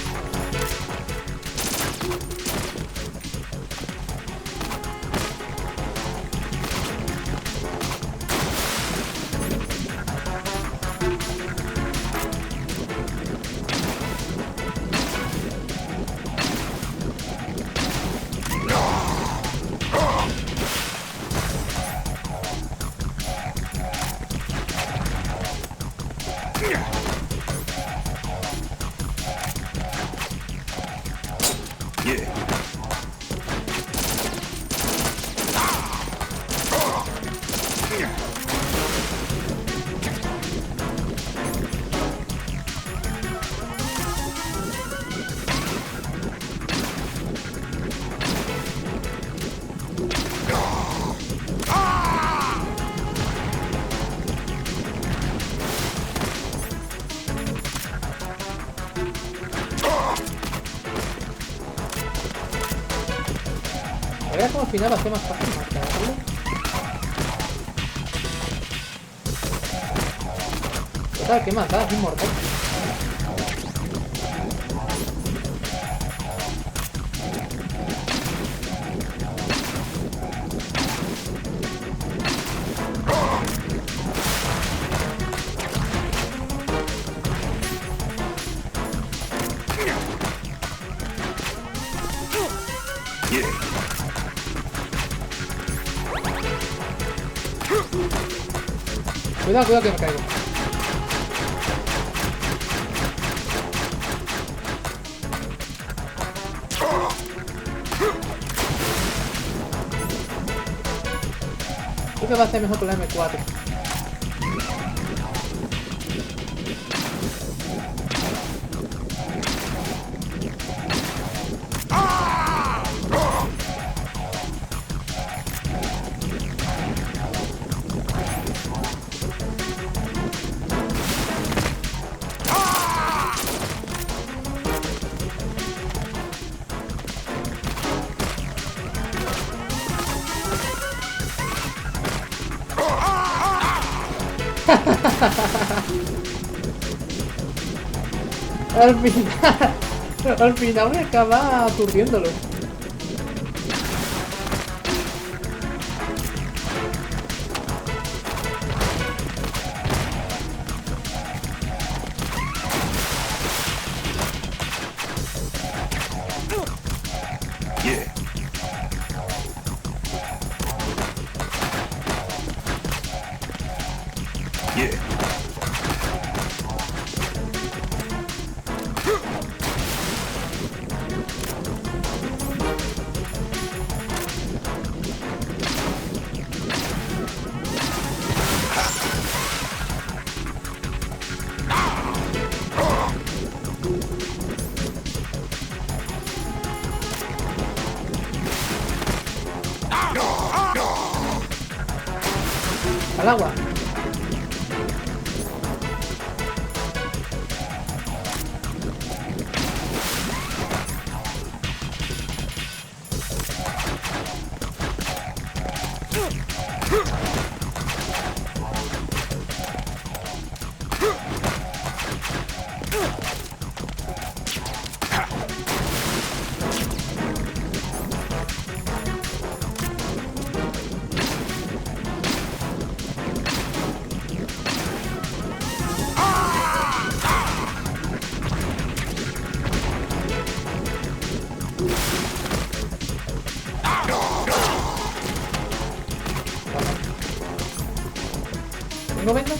A ver cómo al final va a ser más fácil matarlo. Total, ¿qué más da? Es inmortal. Cuidado, cuidado que me caigo. Creo que va a ser mejor con la M4. Al final me acaba aturdiéndolo. Al agua. ¿Tengo venda?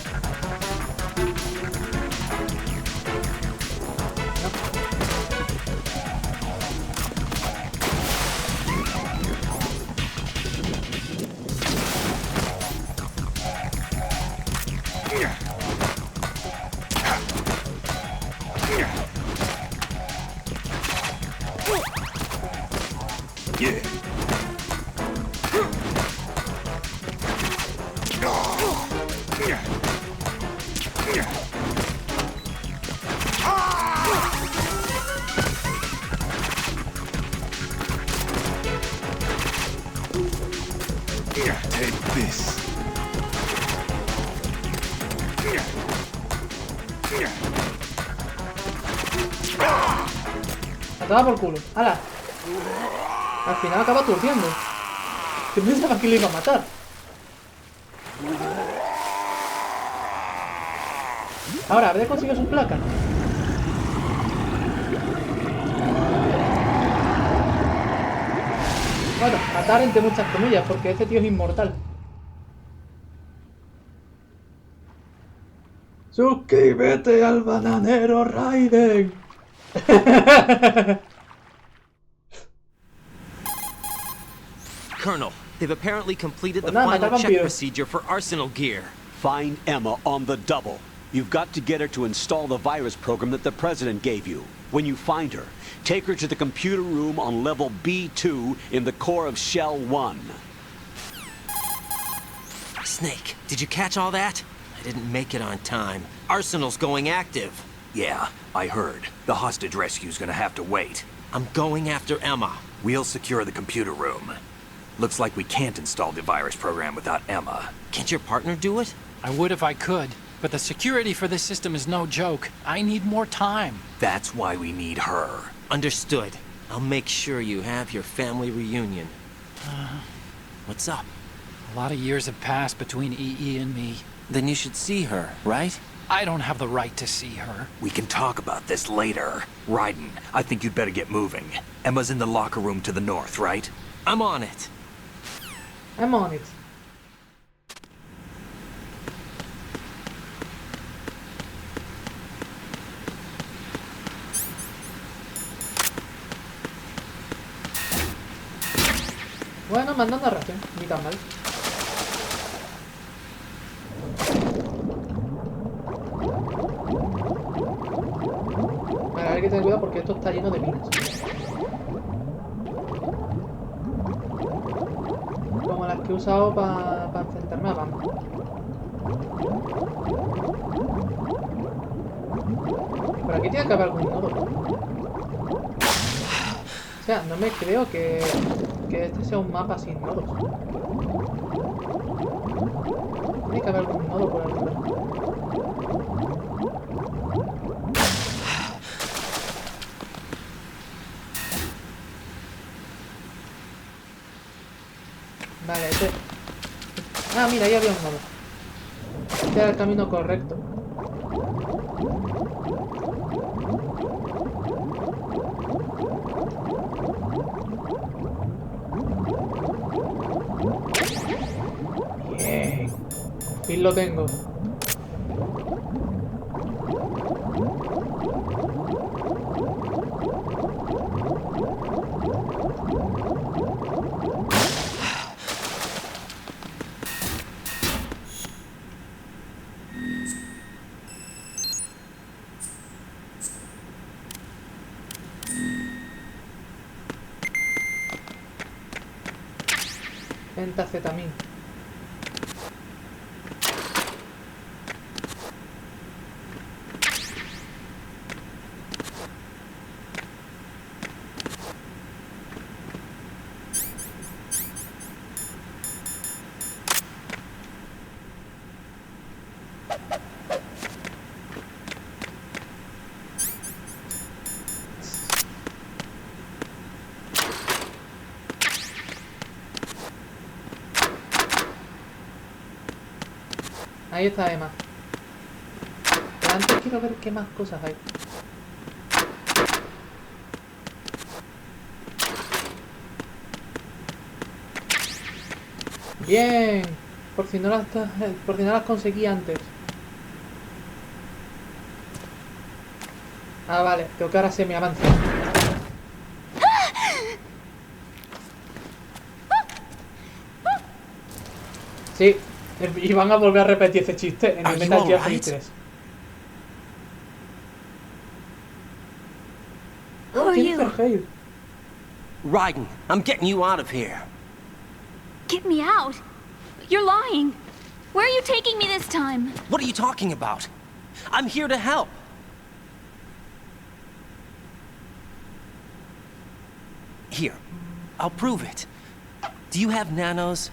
Atada por culo. ¡Hala! Al final acaba aturdiendo. Yo pensaba que le iba a matar. Ahora, habré conseguido su placa. Bueno, matar entre muchas comillas, porque este tío es inmortal. ¡Suscríbete al bananero Raiden! Colonel, they've apparently completed the Pues nada, final matar check vampiros. procedure for arsenal gear. Find Emma on the double. You've got to get her to install the virus program that the President gave you. When you find her, take her to the computer room on level B2 in the core of Shell 1. Snake, did you catch all that? I didn't make it on time. Arsenal's going active. Yeah, I heard. The hostage rescue's gonna have to wait. I'm going after Emma. We'll secure the computer room. Looks like we can't install the virus program without Emma. Can't your partner do it? I would if I could, but the security for this system is no joke. I need more time. That's why we need her. Understood. I'll make sure you have your family reunion. What's up? A lot of years have passed between EE and me. Then you should see her, right? I don't have the right to see her. We can talk about this later. Raiden, I think you'd better get moving. Emma's in the locker room to the north, right? I'm on it. I'm on it. Bueno, mandando a ración, ni tan mal. Vale, hay que tener cuidado porque esto está lleno de minas. Como las que he usado para enfrentarme a Vamp. Por aquí tiene que haber algún nodo. O sea, no me creo que este sea un mapa sin nodos. Tiene que haber algún nodo por algún lado. Vale, este... Ah, mira, ahí había un nodo. Este era el camino correcto. Bien. Por fin lo tengo. Pentacetamin. Ahí está Emma. Pero antes quiero ver qué más cosas hay. Bien. Por si no las conseguí antes. Ah, vale. Creo que ahora se me avanza. Sí. Y van a volver a repetir ese chiste en el Metal Gear Solid 3. Oh, Jennifer Hale. Raiden, I'm getting you out of here. Get me out? You're lying. Where are you taking me this time? What are you talking about? I'm here to help. Here, I'll prove it. Do you have nanos?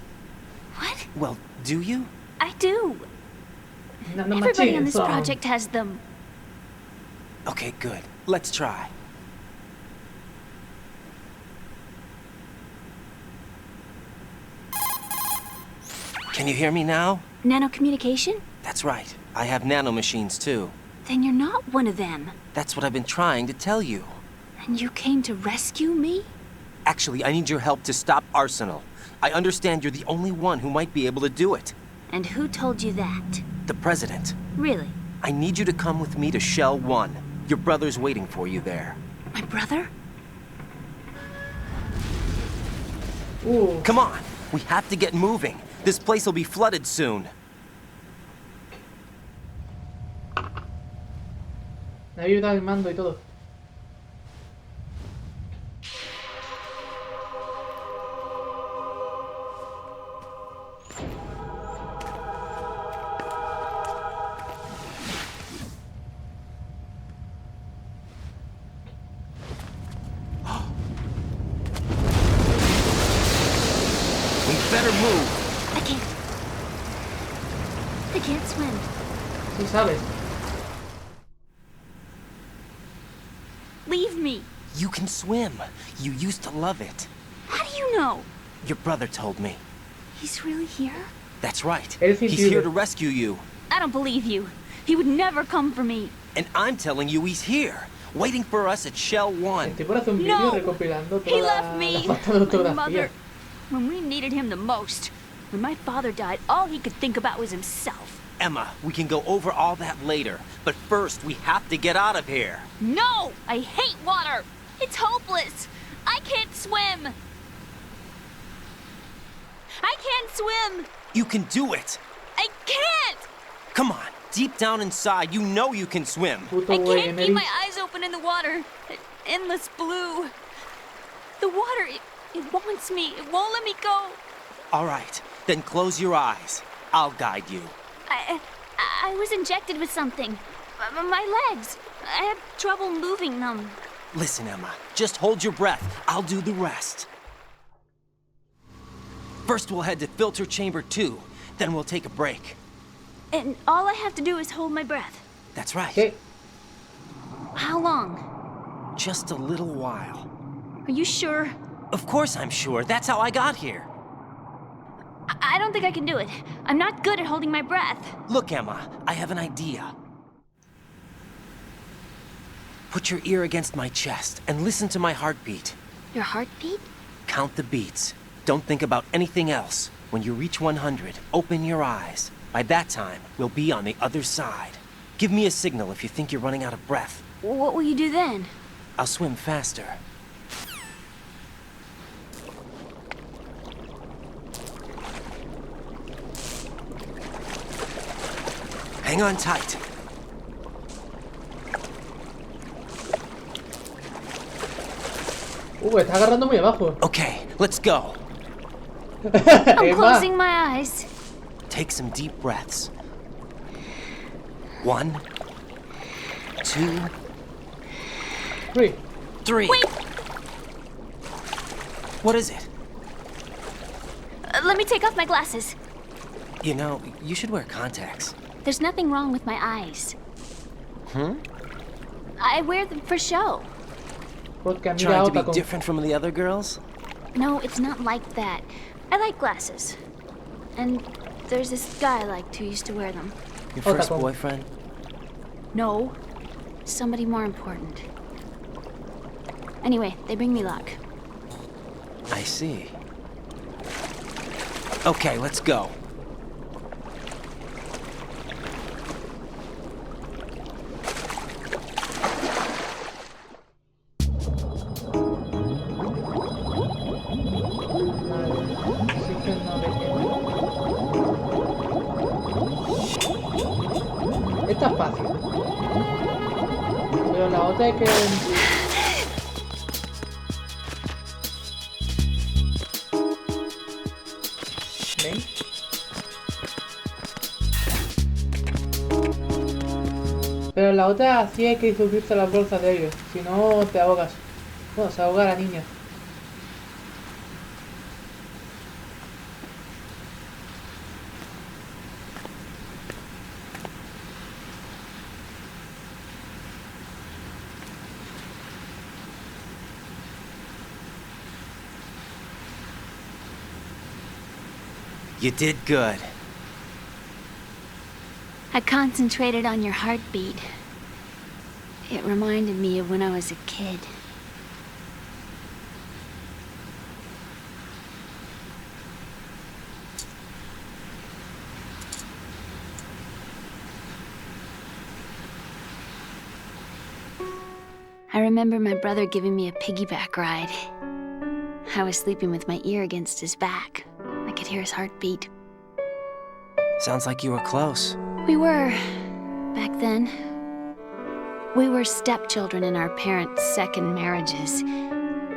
What? Well, do you? I do. Everybody on this project has them. Okay, good. Let's try. Can you hear me now? Nano-communication? That's right. I have nanomachines too. Then you're not one of them. That's what I've been trying to tell you. And you came to rescue me? Actually, I need your help to stop Arsenal. I understand you're the only one who might be able to do it. And who told you that? The President. Really? I need you to come with me to Shell 1. Your brother's waiting for you there. My brother? Ooh. Come on! We have to get moving. This place will be flooded soon. Me había olvidado el mando y todo. Sí sabes. Leave me. You can swim. You used to love it. How do you know? Your brother told me. He's really here? That's right. He's here to rescue you. I don't believe you. He would never come for me. And I'm telling you he's here, waiting for us at Shell 1. No! He left me. My mother. When we needed him the most. When my father died, all he could think about was himself. Emma, we can go over all that later. But first, we have to get out of here. No! I hate water! It's hopeless! I can't swim! I can't swim! You can do it! I can't! Come on, deep down inside, you know you can swim. Puto I güey, can't keep Enery. my eyes open in the water. Endless blue. The water, it wants me. It won't let me go. All right, then close your eyes. I'll guide you. I was injected with something. My legs. I have trouble moving them. Listen, Emma, just hold your breath. I'll do the rest. First, we'll head to filter chamber 2. Then we'll take a break. And all I have to do is hold my breath. That's right. ¿Qué? How long? Just a little while. Are you sure? Of course I'm sure. That's how I got here. I don't think I can do it. I'm not good at holding my breath. Look, Emma, I have an idea. Put your ear against my chest and listen to my heartbeat. Your heartbeat? Count the beats. Don't think about anything else. When you reach 100, open your eyes. By that time, we'll be on the other side. Give me a signal if you think you're running out of breath. What will you do then? I'll swim faster. Hang on tight. Está agarrando muy abajo. Okay, let's go. I'm Emma. closing my eyes. Take some deep breaths. 1, 2, 3. 3. Wait! What is it? Let me take off my glasses. You know, you should wear contacts. There's nothing wrong with my eyes. I wear them for show. Porque mira Trying to be Otacon. different from the other girls? No, it's not like that. I like glasses. And there's this guy I liked who used to wear them. Your first Otacon. boyfriend? No, somebody more important. Anyway, they bring me luck. I see. Okay, let's go. Esta es fácil. Pero la otra hay que... ¿Ven? Pero la otra sí hay que subirse a las bolsas de ellos. Si no, te ahogas. Bueno, se ahoga la niña. You did good. I concentrated on your heartbeat. It reminded me of when I was a kid. I remember my brother giving me a piggyback ride. I was sleeping with my ear against his back. I could hear his heartbeat. Sounds like you were close. We were, back then. We were stepchildren in our parents' second marriages.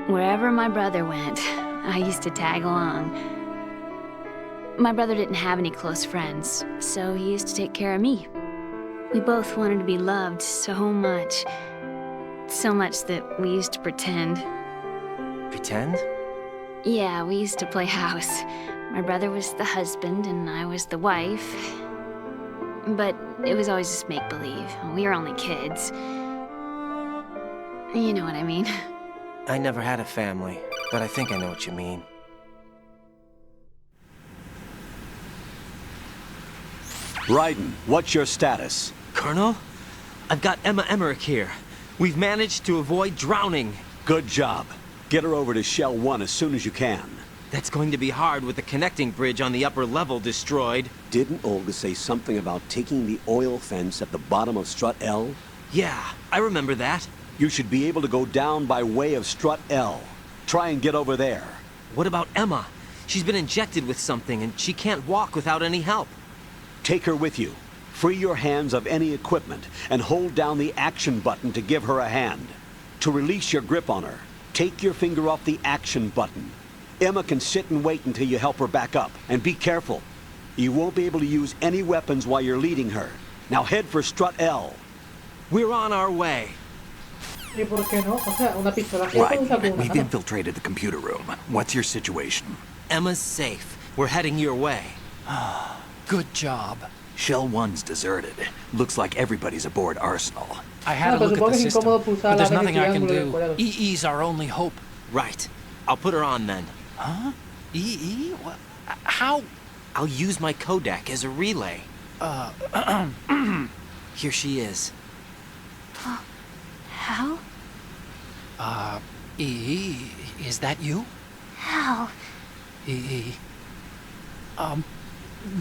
Wherever my brother went, I used to tag along. My brother didn't have any close friends, so he used to take care of me. We both wanted to be loved so much. So much that we used to pretend. Pretend? Yeah, we used to play house. My brother was the husband and I was the wife. But it was always just make-believe. We were only kids. You know what I mean. I never had a family, but I think I know what you mean. Raiden, what's your status? Colonel? I've got Emma Emmerich here. We've managed to avoid drowning. Good job. Get her over to Shell 1 as soon as you can. That's going to be hard with the connecting bridge on the upper level destroyed. Didn't Olga say something about taking the oil fence at the bottom of Strut L? Yeah, I remember that. You should be able to go down by way of Strut L. Try and get over there. What about Emma? She's been injected with something, and she can't walk without any help. Take her with you. Free your hands of any equipment, and hold down the action button to give her a hand. To release your grip on her, take your finger off the action button. Emma can sit and wait until you help her back up, and be careful. You won't be able to use any weapons while you're leading her. Now head for strut L. We're on our way. ¿Y por qué no? O sea, una pistola que puede usar con Right, una we've mano. infiltrated the computer room. What's your situation? Emma's safe. We're heading your way. Good job. Shell 1's deserted. Looks like everybody's aboard Arsenal. I had No, a look pero at the supongo que es system, incómodo pulsar but there's la nothing I can triángulo del do. cuadrado. EE's our only hope. Right. I'll put her on then. Huh? EE? What? How? I'll use my codec as a relay. Here she is. Hal? EE, is that you? Hal? EE.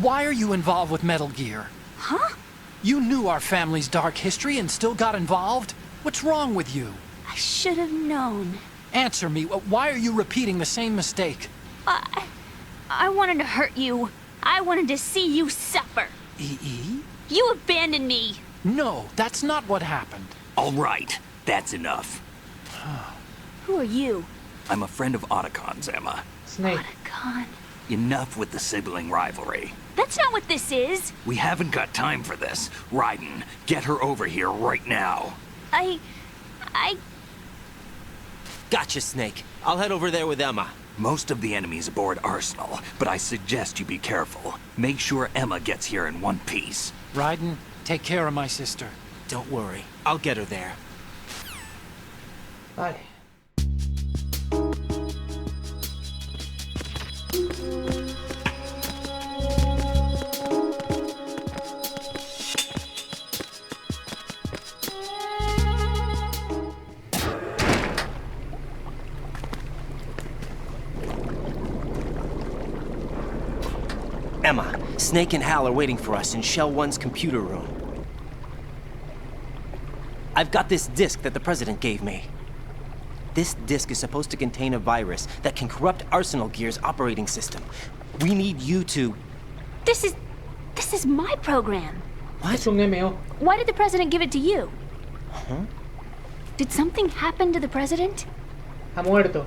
Why are you involved with Metal Gear? Huh? You knew our family's dark history and still got involved? What's wrong with you? I should have known. Answer me. Why are you repeating the same mistake? I wanted to hurt you. I wanted to see you suffer. EE? You abandoned me. No, that's not what happened. All right, that's enough. Who are you? I'm a friend of Otacon's, Emma. Snake. Otacon. Enough with the sibling rivalry. That's not what this is. We haven't got time for this. Raiden, get her over here right now. I... Gotcha, Snake. I'll head over there with Emma. Most of the enemy's aboard Arsenal, but I suggest you be careful. Make sure Emma gets here in one piece. Raiden, take care of my sister. Don't worry. I'll get her there. Vale. Emma, Snake and Hal are waiting for us in Shell 1's computer room. I've got this disk that the President gave me. This disk is supposed to contain a virus that can corrupt Arsenal Gear's operating system. We need you to... This is my program. Es un MO. Why did the President give it to you? Huh? Did something happen to the President? Ha muerto.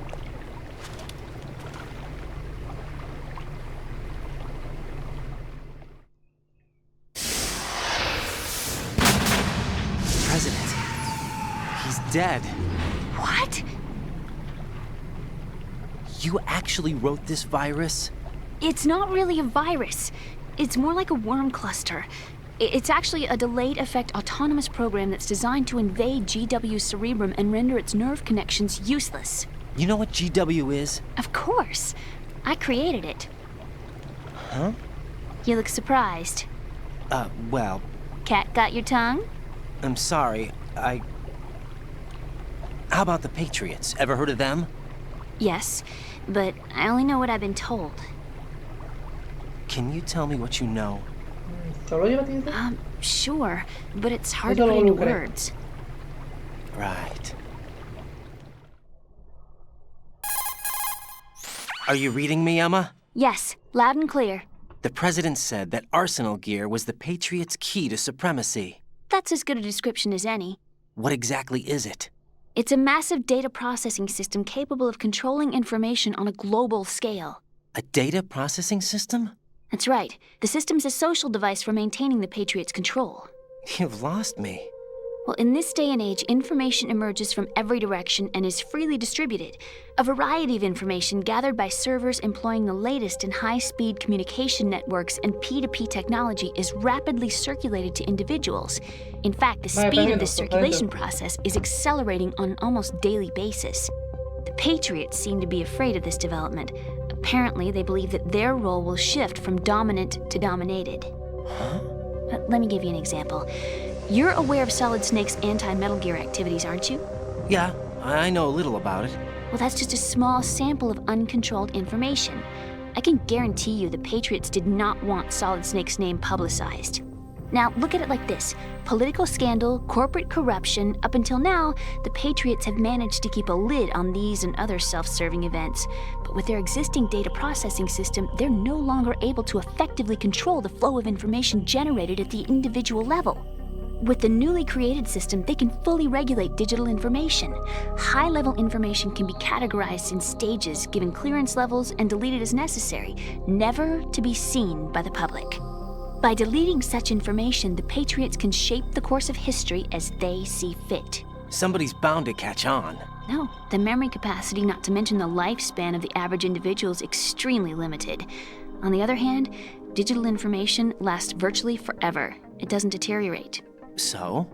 President. He's dead. What? You actually wrote this virus? It's not really a virus. It's more like a worm cluster. It's actually a delayed effect autonomous program that's designed to invade GW's cerebrum and render its nerve connections useless. You know what GW is? Of course. I created it. Huh? You look surprised. Well, Cat got your tongue? I'm sorry. How about the Patriots? Ever heard of them? Yes, but I only know what I've been told. Can you tell me what you know? ¿Solo lleva tinta? Sure, but it's hard to Eso put lo into lucré. words. Right. Are you reading me, Emma? Yes, loud and clear. The President said that Arsenal Gear was the Patriots' key to supremacy. That's as good a description as any. What exactly is it? It's a massive data processing system capable of controlling information on a global scale. A data processing system? That's right. The system's a social device for maintaining the Patriots' control. You've lost me. Well, in this day and age, information emerges from every direction and is freely distributed. A variety of information gathered by servers employing the latest in high-speed communication networks and P2P technology is rapidly circulated to individuals. In fact, the speed of this circulation process is accelerating on an almost daily basis. The Patriots seem to be afraid of this development. Apparently, they believe that their role will shift from dominant to dominated. Huh? Let me give you an example. You're aware of Solid Snake's anti-Metal Gear activities, aren't you? Yeah, I know a little about it. Well, that's just a small sample of uncontrolled information. I can guarantee you the Patriots did not want Solid Snake's name publicized. Now, look at it like this. Political scandal, corporate corruption, up until now, the Patriots have managed to keep a lid on these and other self-serving events. But with their existing data processing system, they're no longer able to effectively control the flow of information generated at the individual level. With the newly created system, they can fully regulate digital information. High-level information can be categorized in stages, given clearance levels, and deleted as necessary, never to be seen by the public. By deleting such information, the Patriots can shape the course of history as they see fit. Somebody's bound to catch on. No, the memory capacity, not to mention the lifespan of the average individual, is extremely limited. On the other hand, digital information lasts virtually forever. It doesn't deteriorate. So?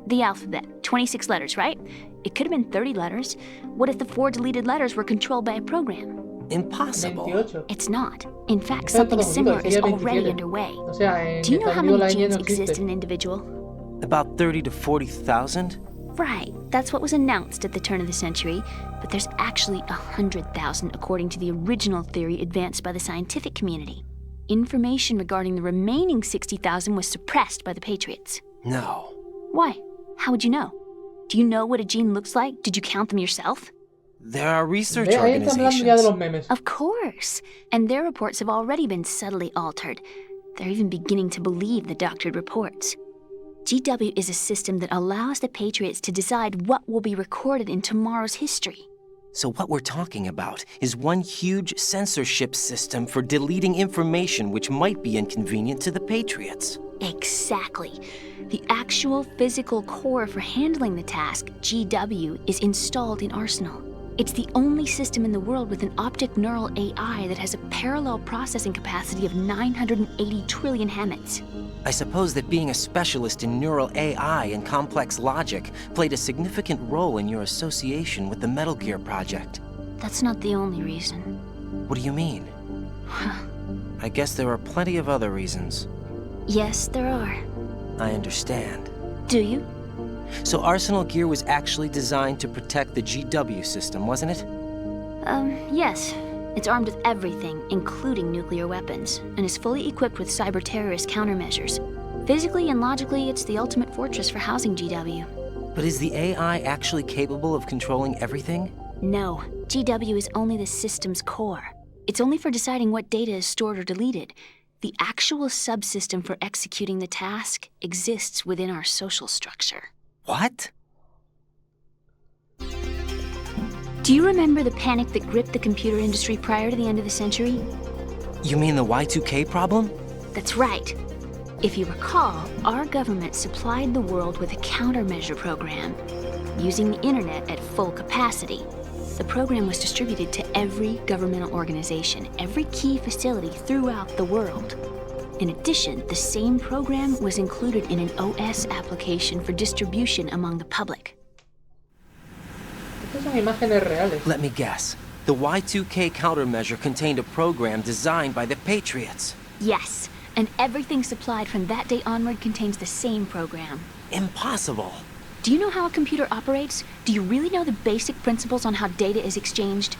The alphabet, 26 letters, right? It could have been 30 letters. What if the 4 deleted letters were controlled by a program? Impossible. 28. It's not. In fact, something similar is already underway. O sea, en Do you know how español la many ñ genes no exist existe. in an individual? About 30 to 40,000? Right, that's what was announced at the turn of the century, but there's actually 100,000 according to the original theory advanced by the scientific community. Information regarding the remaining 60,000 was suppressed by the Patriots. No. Why? How would you know? Do you know what a gene looks like? Did you count them yourself? There are research Ve, ahí está hablando ya de organizations. los memes. Of course. And their reports have already been subtly altered. They're even beginning to believe the doctored reports. GW is a system that allows the Patriots to decide what will be recorded in tomorrow's history. So what we're talking about is one huge censorship system for deleting information which might be inconvenient to the Patriots. Exactly. The actual physical core for handling the task, GW, is installed in Arsenal. It's the only system in the world with an optic neural AI that has a parallel processing capacity of 980 trillion Hammets. I suppose that being a specialist in neural AI and complex logic played a significant role in your association with the Metal Gear project. That's not the only reason. What do you mean? I guess there are plenty of other reasons. Yes, there are. I understand. Do you? So Arsenal Gear was actually designed to protect the GW system, wasn't it? Yes. It's armed with everything, including nuclear weapons, and is fully equipped with cyber-terrorist countermeasures. Physically and logically, it's the ultimate fortress for housing GW. But is the AI actually capable of controlling everything? No, GW is only the system's core. It's only for deciding what data is stored or deleted. The actual subsystem for executing the task exists within our social structure. What? Do you remember the panic that gripped the computer industry prior to the end of the century? You mean the Y2K problem? That's right. If you recall, our government supplied the world with a countermeasure program, using the internet at full capacity. The program was distributed to every governmental organization, every key facility throughout the world. In addition, the same program was included in an OS application for distribution among the public. Estas son imágenes reales. Let me guess. The Y2K countermeasure contained a program designed by the Patriots. Yes, and everything supplied from that day onward contains the same program. Impossible. Do you know how a computer operates? Do you really know the basic principles on how data is exchanged?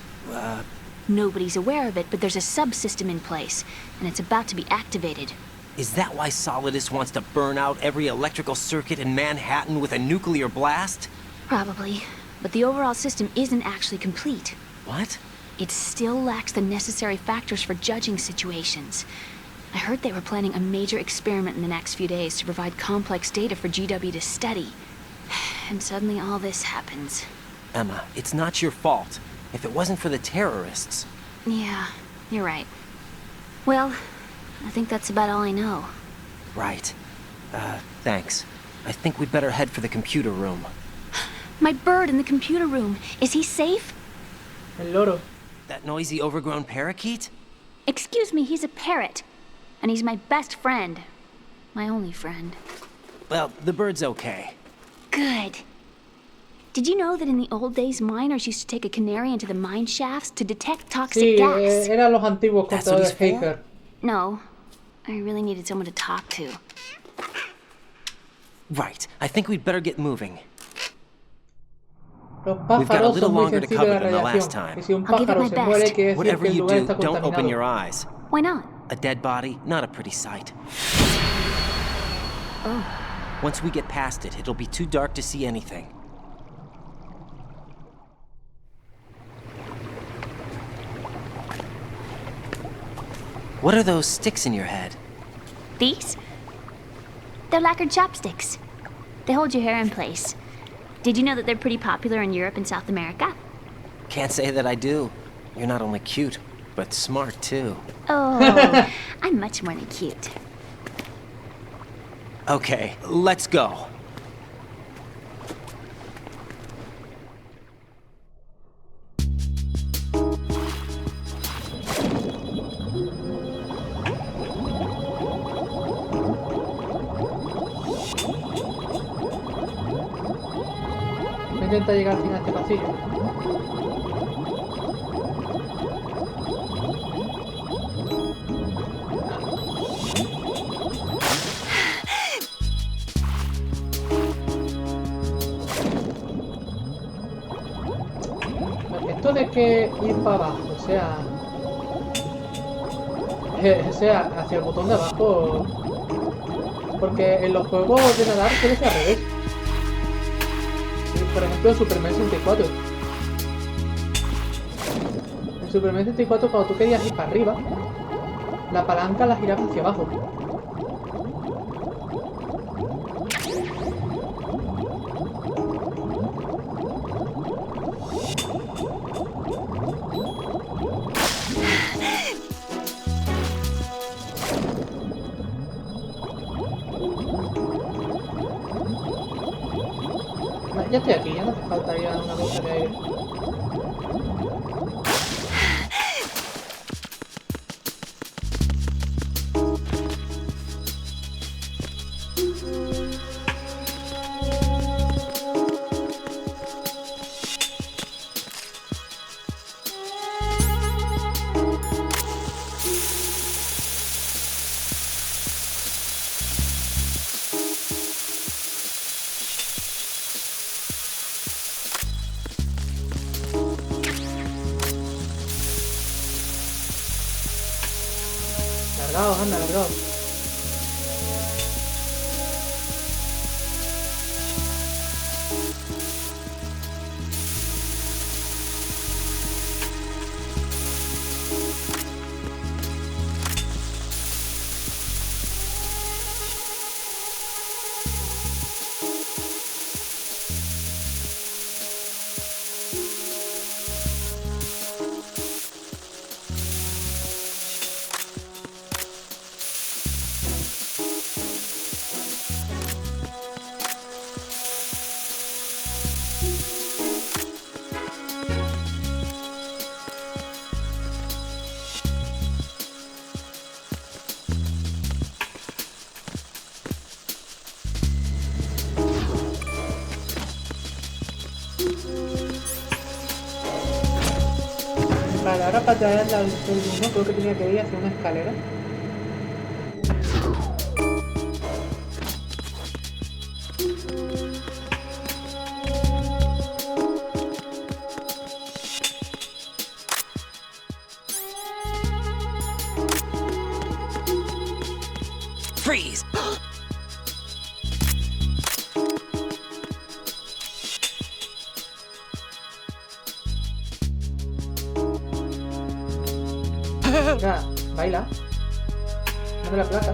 Nobody's aware of it, but there's a subsystem in place, and it's about to be activated. Is that why Solidus wants to burn out every electrical circuit in Manhattan with a nuclear blast? Probably, but the overall system isn't actually complete. What? It still lacks the necessary factors for judging situations. I heard they were planning a major experiment in the next few days to provide complex data for GW to study. And suddenly all this happens. Emma, it's not your fault. If it wasn't for the terrorists... Yeah, you're right. Well, I think that's about all I know. Right. Thanks. I think we'd better head for the computer room. My bird in the computer room. Is he safe? El loro. That noisy overgrown parakeet? Excuse me, he's a parrot. And he's my best friend. My only friend. Well, the bird's okay. Good. Did you know that in the old days, miners used to take a canary into the mine shafts to detect toxic Sí, gas? eran los antiguos That's what contadores he's for? Haker. No, I really needed someone to talk to. Right. I think we'd better get moving. Los We've got a pájaros little son muy longer to sensibles a cover la than the last radiación. time. Y si un I'll give it pájaro my se best. muere, quiere decir Whatever que el you lugar do, está don't open contaminado. your eyes. Why not? A dead body, not a pretty sight. Oh. Once we get past it, it'll be too dark to see anything. What are those sticks in your head? These? They're lacquered chopsticks. They hold your hair in place. Did you know that they're pretty popular in Europe and South America? Can't say that I do. You're not only cute, but smart too. Oh, I'm much more than cute. Okay, let's go. Intenta llegar al final de este pasillo. Esto de que ir para abajo, o sea, hacia el botón de abajo, porque en los juegos de nadar suele ser al revés. Por ejemplo, en Superman 64. En Superman 64, cuando tú querías ir para arriba, la palanca la giraba hacia abajo. Ya estoy aquí, ya no hace falta ir a una cosa de aire. Largaos, anda, largaos. Vale, ahora para traerla al segundo creo que tenía que ir hacia una escalera. Freeze! Ya, baila. Dame la plata.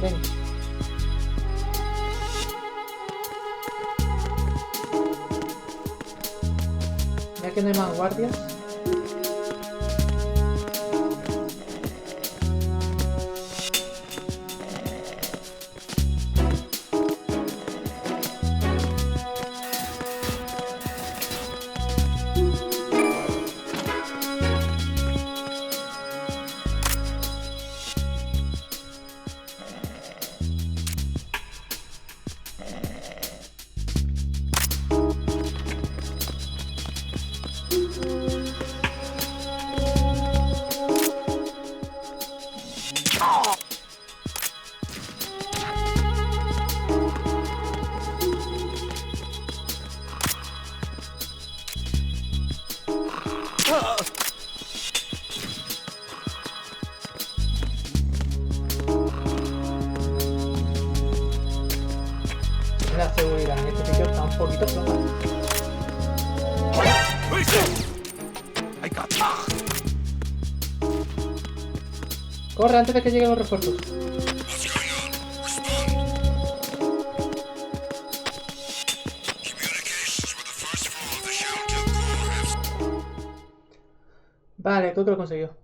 Ven. Ya que no hay más guardias. seguridad en este sitio está un poquito floja. Corre antes de que lleguen los refuerzos. Vale, creo que lo consiguió.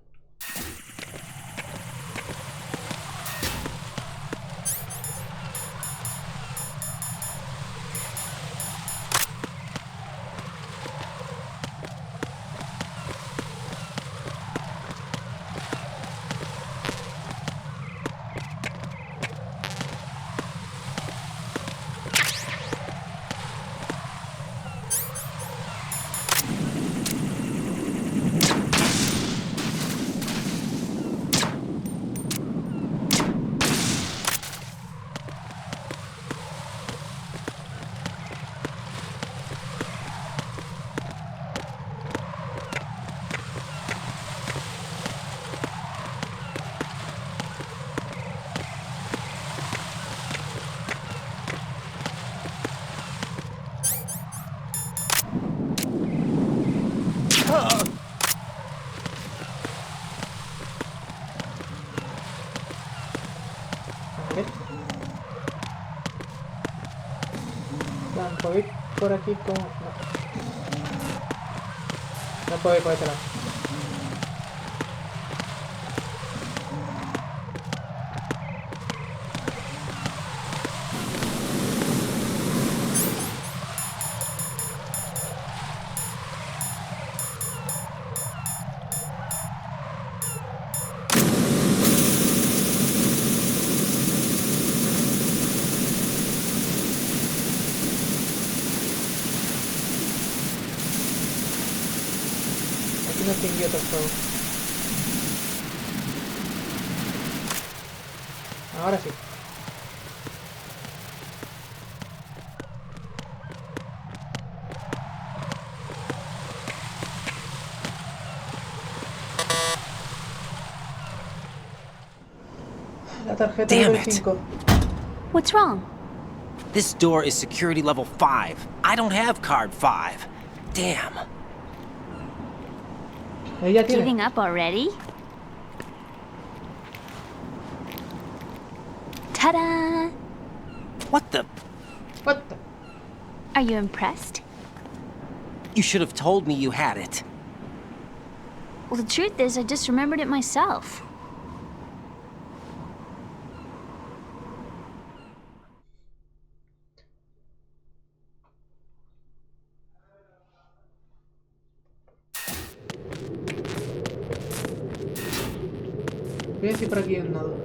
¿Puedo ir por aquí como...? No. No puedo ir por este lado. No tengo otro juego. Ahora sí. La tarjeta Damn de it. 5. What's wrong? This door is security level 5. I don't have card 5. Damn. Ella tiene. Giving up already? Ta-da! What the? What the? Are you impressed? You should have told me you had it. Well, the truth is, I just remembered it myself. Voy a decir por aquí un nodo.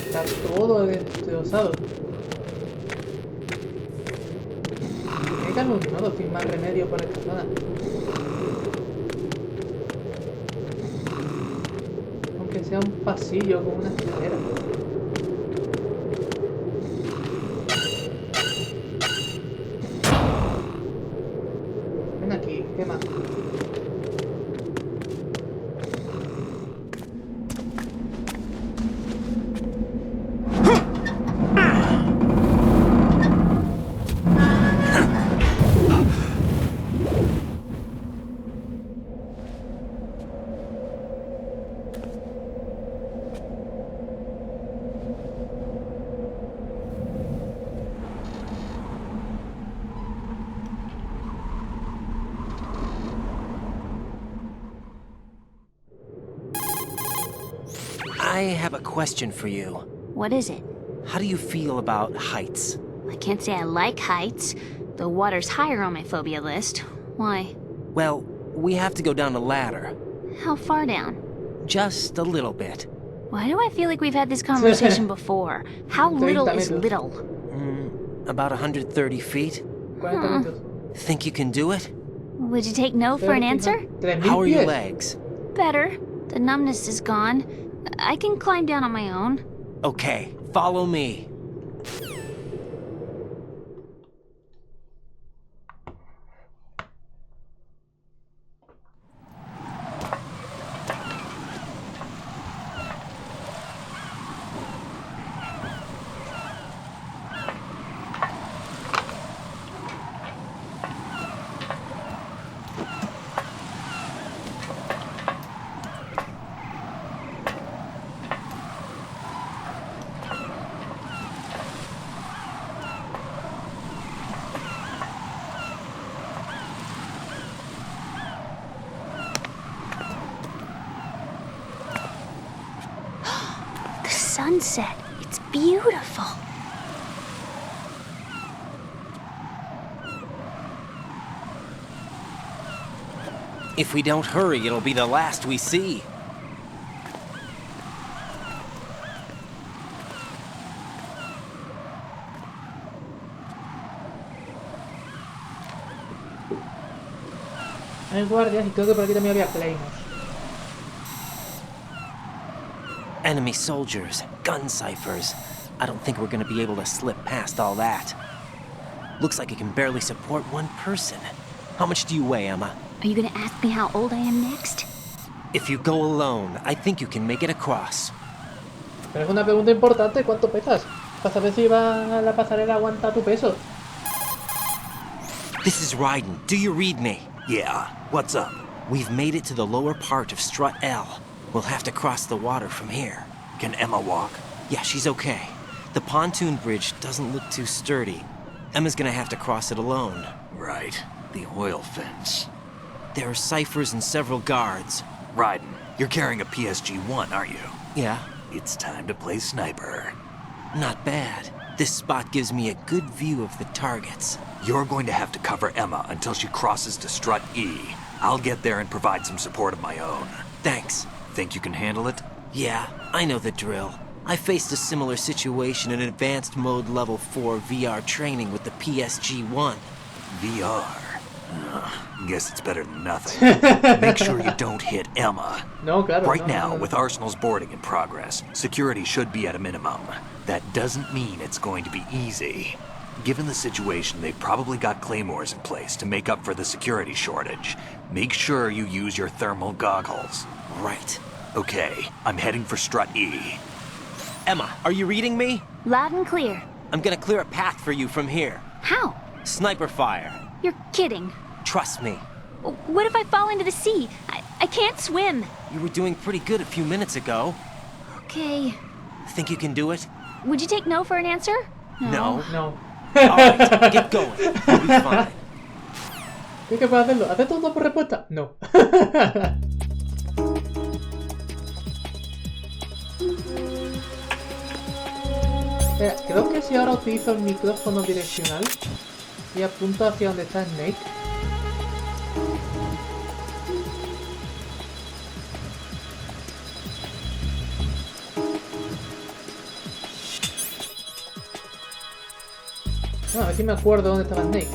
Está todo destrozado. Hay que un nodo sin más remedio por esta zona. Aunque sea un pasillo con una escalera. Ven aquí, ¿qué más? I have a question for you. What is it? How do you feel about heights? I can't say I like heights. The water's higher on my phobia list. Why? Well, we have to go down a ladder. How far down? Just a little bit. Why do I feel like we've had this conversation before? How little is little? About 130 feet. 40 metros. Think you can do it? Would you take no for an answer? 3.000 How are your pies. legs? Better. The numbness is gone. I can climb down on my own. Okay, follow me. The sunset. It's beautiful. If we don't hurry, it'll be the last we see. Hay guardias y creo que por aquí también había claymores. Enemy soldiers, gun ciphers. I don't think we're gonna be able to slip past all that. Looks like it can barely support one person. How much do you weigh, Emma? Are you gonna ask me how old I am next? If you go alone, I think you can make it across. Pero es una pregunta importante, ¿cuánto pesas? Para saber si va a la pasarela aguanta tu peso. This is Raiden. Do you read me? Yeah, what's up? We've made it to the lower part of Strut L. We'll have to cross the water from here. Can Emma walk? Yeah, she's okay. The pontoon bridge doesn't look too sturdy. Emma's gonna have to cross it alone. Right, the oil fence. There are ciphers and several guards. Raiden, you're carrying a PSG-1, aren't you? Yeah, It's time to play sniper. not bad. This spot gives me a good view of the targets. You're going to have to cover Emma until she crosses to Strut E. I'll get there and provide some support of my own. Thanks. Think you can handle it? Yeah, I know the drill. I faced a similar situation in advanced mode level 4 VR training with the PSG-1. VR. Guess it's better than nothing. Make sure you don't hit Emma. No, claro. Right no, now, no. with Arsenal's boarding in progress, security should be at a minimum. That doesn't mean it's going to be easy. Given the situation, they've probably got claymores in place to make up for the security shortage. Make sure you use your thermal goggles. Right. Okay, I'm heading for Strut E. Emma, are you reading me? Loud and clear. I'm gonna clear a path for you from here. How? Sniper fire. You're kidding. Trust me. What if I fall into the sea? I can't swim. You were doing pretty good a few minutes ago. Okay. Think you can do it? Would you take no for an answer? No. No. Alright, get going. You'll be fine. ¿Qué puedo hacerlo? ¿Hacer todo por respuesta? No. Espera, creo que si ahora utilizo el micrófono direccional y apunto hacia donde está Snake. No, a ver si me acuerdo dónde estaba Snake.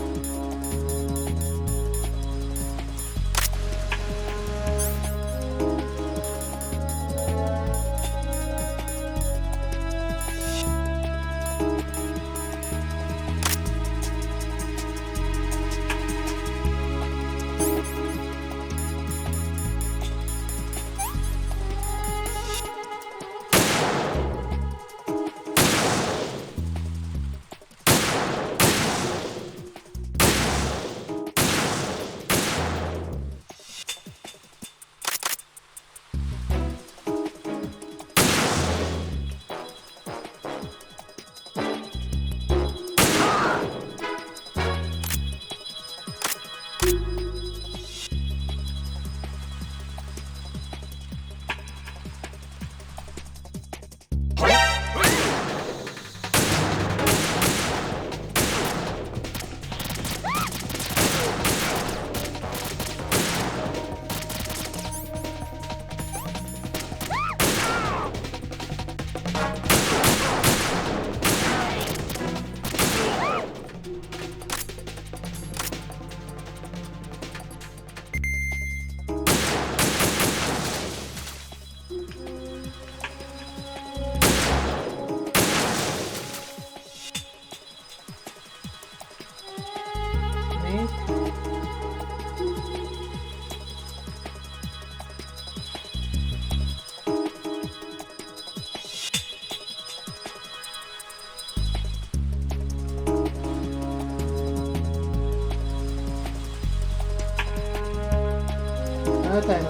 ¿Dónde está Emma?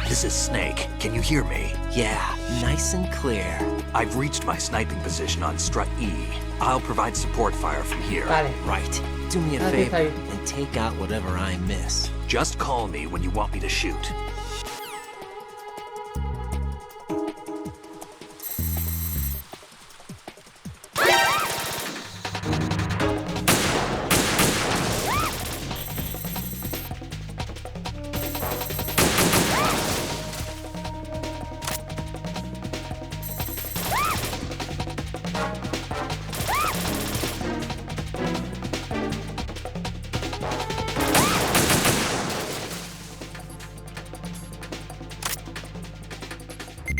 This is Snake. Can you hear me? Yeah, nice and clear. I've reached my sniping position on strut E. I'll provide support fire from here. Vale. Right. Do me a Gracias favor ahí. and take out whatever I miss. Just call me when you want me to shoot.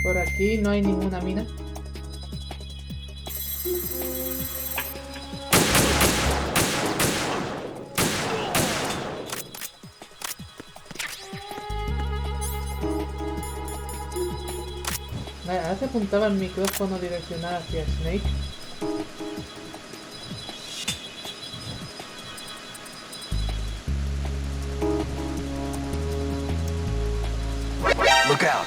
Por aquí no hay ninguna mina. Vale, ahora se apuntaba el micrófono direccional hacia Snake. Look out.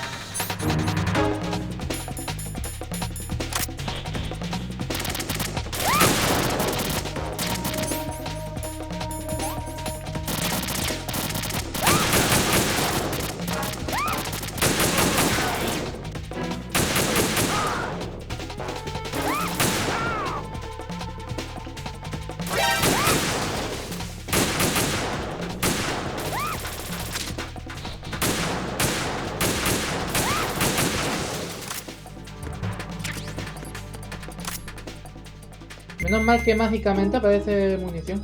Menos mal que mágicamente aparece munición.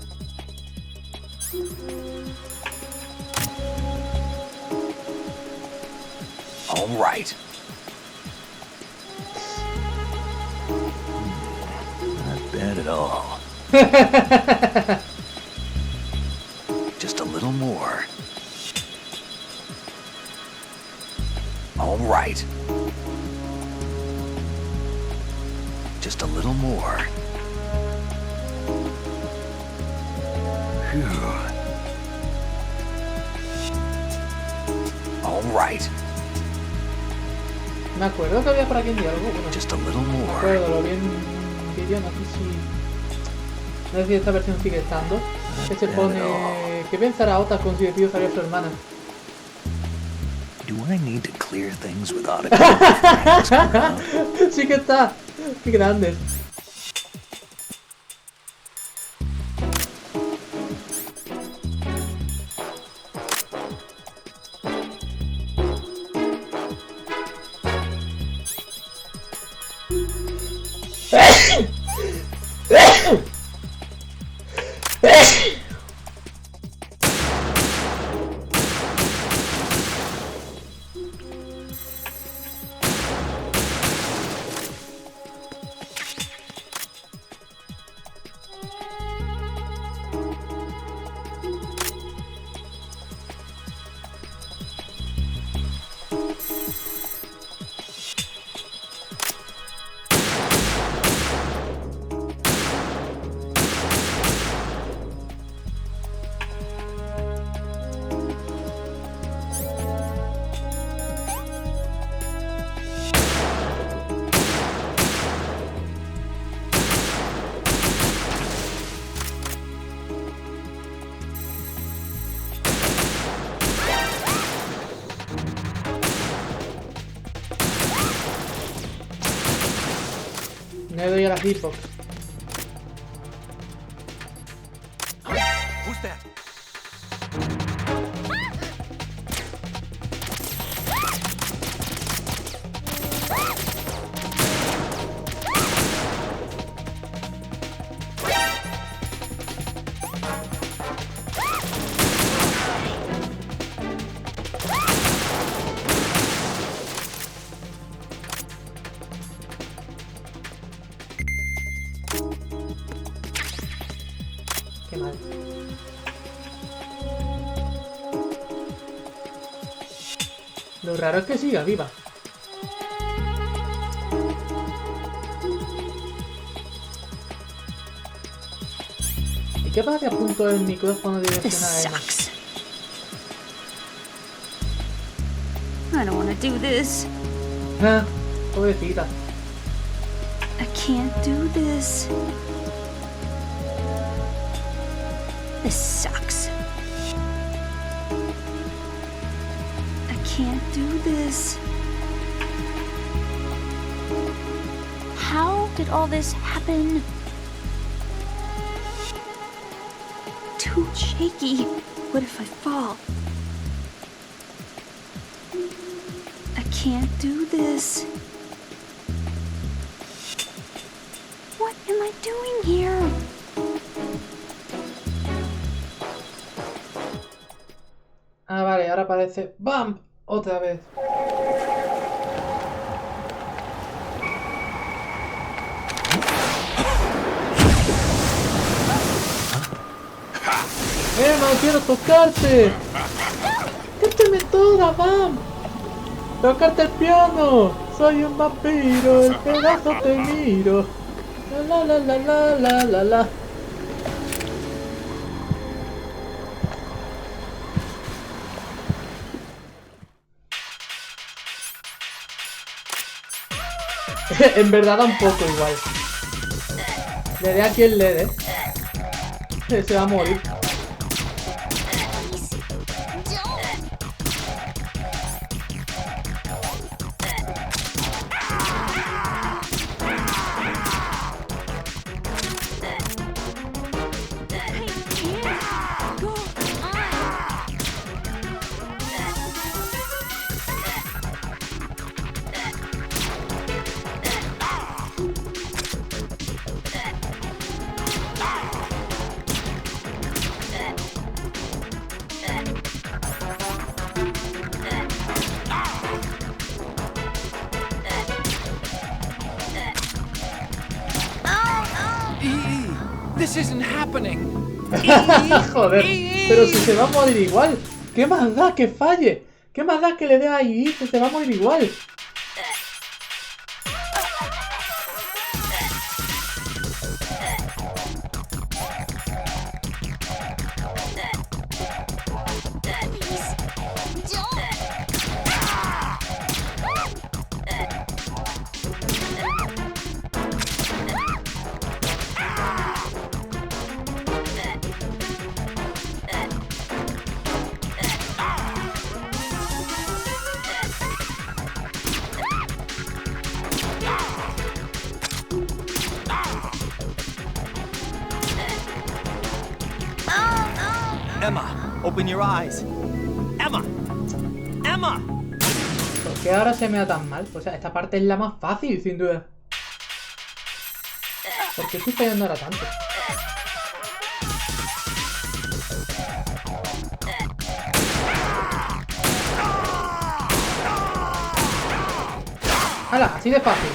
All right. Not bad at all. Just a little more. All right. Just a little more. Phew. All right. Me acuerdo que había por aquí un diálogo. Bueno, Just a little me more. acuerdo, lo vi en un vídeo, no sé si esta versión sigue estando. Que se pone... ¿Qué pensará Otacon si decidió salir a su hermana? Do I need to clear things with Otacon? Sí que está. Qué grande. ahí a la hitbox. Who's that? Qué mal. Lo raro es que siga viva. ¿Y qué pasa que apunto el micrófono dirección a Emma? I don't want to do this. Ah, pobrecita. I can't do this. This sucks. I can't do this. How did all this happen? Too shaky. What if I fall? I can't do this. What am I doing here? Ah, vale, ahora aparece ¡Bam! Otra vez. No quiero tocarte. ¡Cántame toda, Bam! ¡Tocarte el piano! Soy un vampiro, el pedazo te miro. La la la la la la la. En verdad da un poco igual. Le dé a quien le dé. Se va a morir. This isn't happening. Joder, pero si se va a morir igual. ¿Qué más da que falle? ¿Qué más da que le dé ahí que se va a morir igual? Emma, open your eyes. Emma. Emma. ¿Por qué ahora se me da tan mal? O sea, esta parte es la más fácil, sin duda. ¿Por qué estoy fallando ahora tanto? ¡Hala! Así de fácil.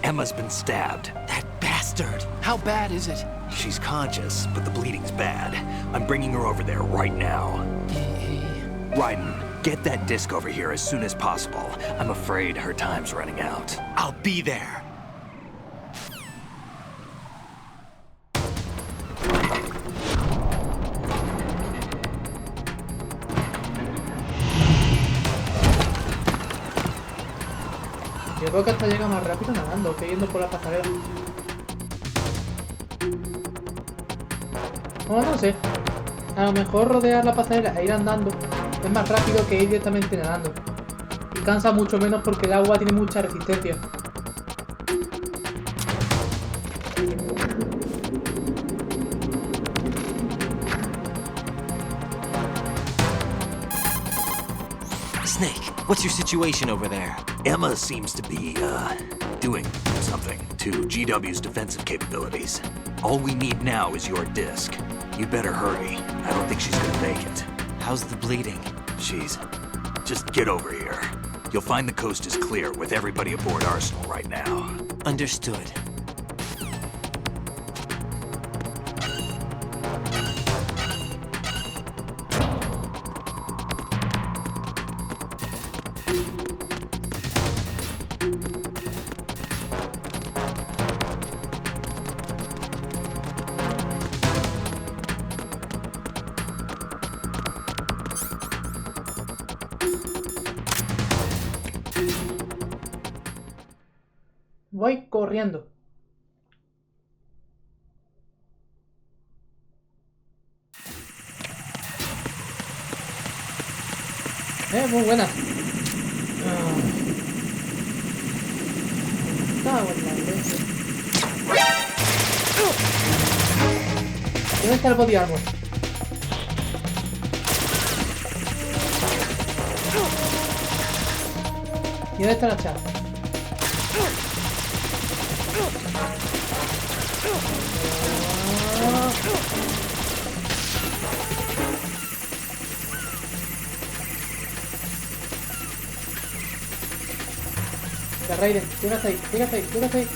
Emma's been stabbed. That bastard! How bad is it? She's conscious, but the bleeding's bad. I'm bringing her over there right now. Raiden, get that disc over here as soon as possible. I'm afraid her time's running out. I'll be there. Yo creo que hasta llega más rápido nadando que yendo por la pasarela. O no sé. A lo mejor rodear la pasarela e ir andando es más rápido que ir directamente nadando. Y cansa mucho menos porque el agua tiene mucha resistencia. Snake, what's your situation over there? Emma seems to be, doing something to GW's defensive capabilities. All we need now is your disc. You'd better hurry. I don't think she's gonna make it. How's the bleeding? Just get over here. You'll find the coast is clear with everybody aboard Arsenal right now. Understood. Voy corriendo. Muy buena. Cago en la leche. ¿Dónde está el body armor? ¿Y dónde está la chapa? Raiden, llegate ahí, llegate ahí, llegate ahí.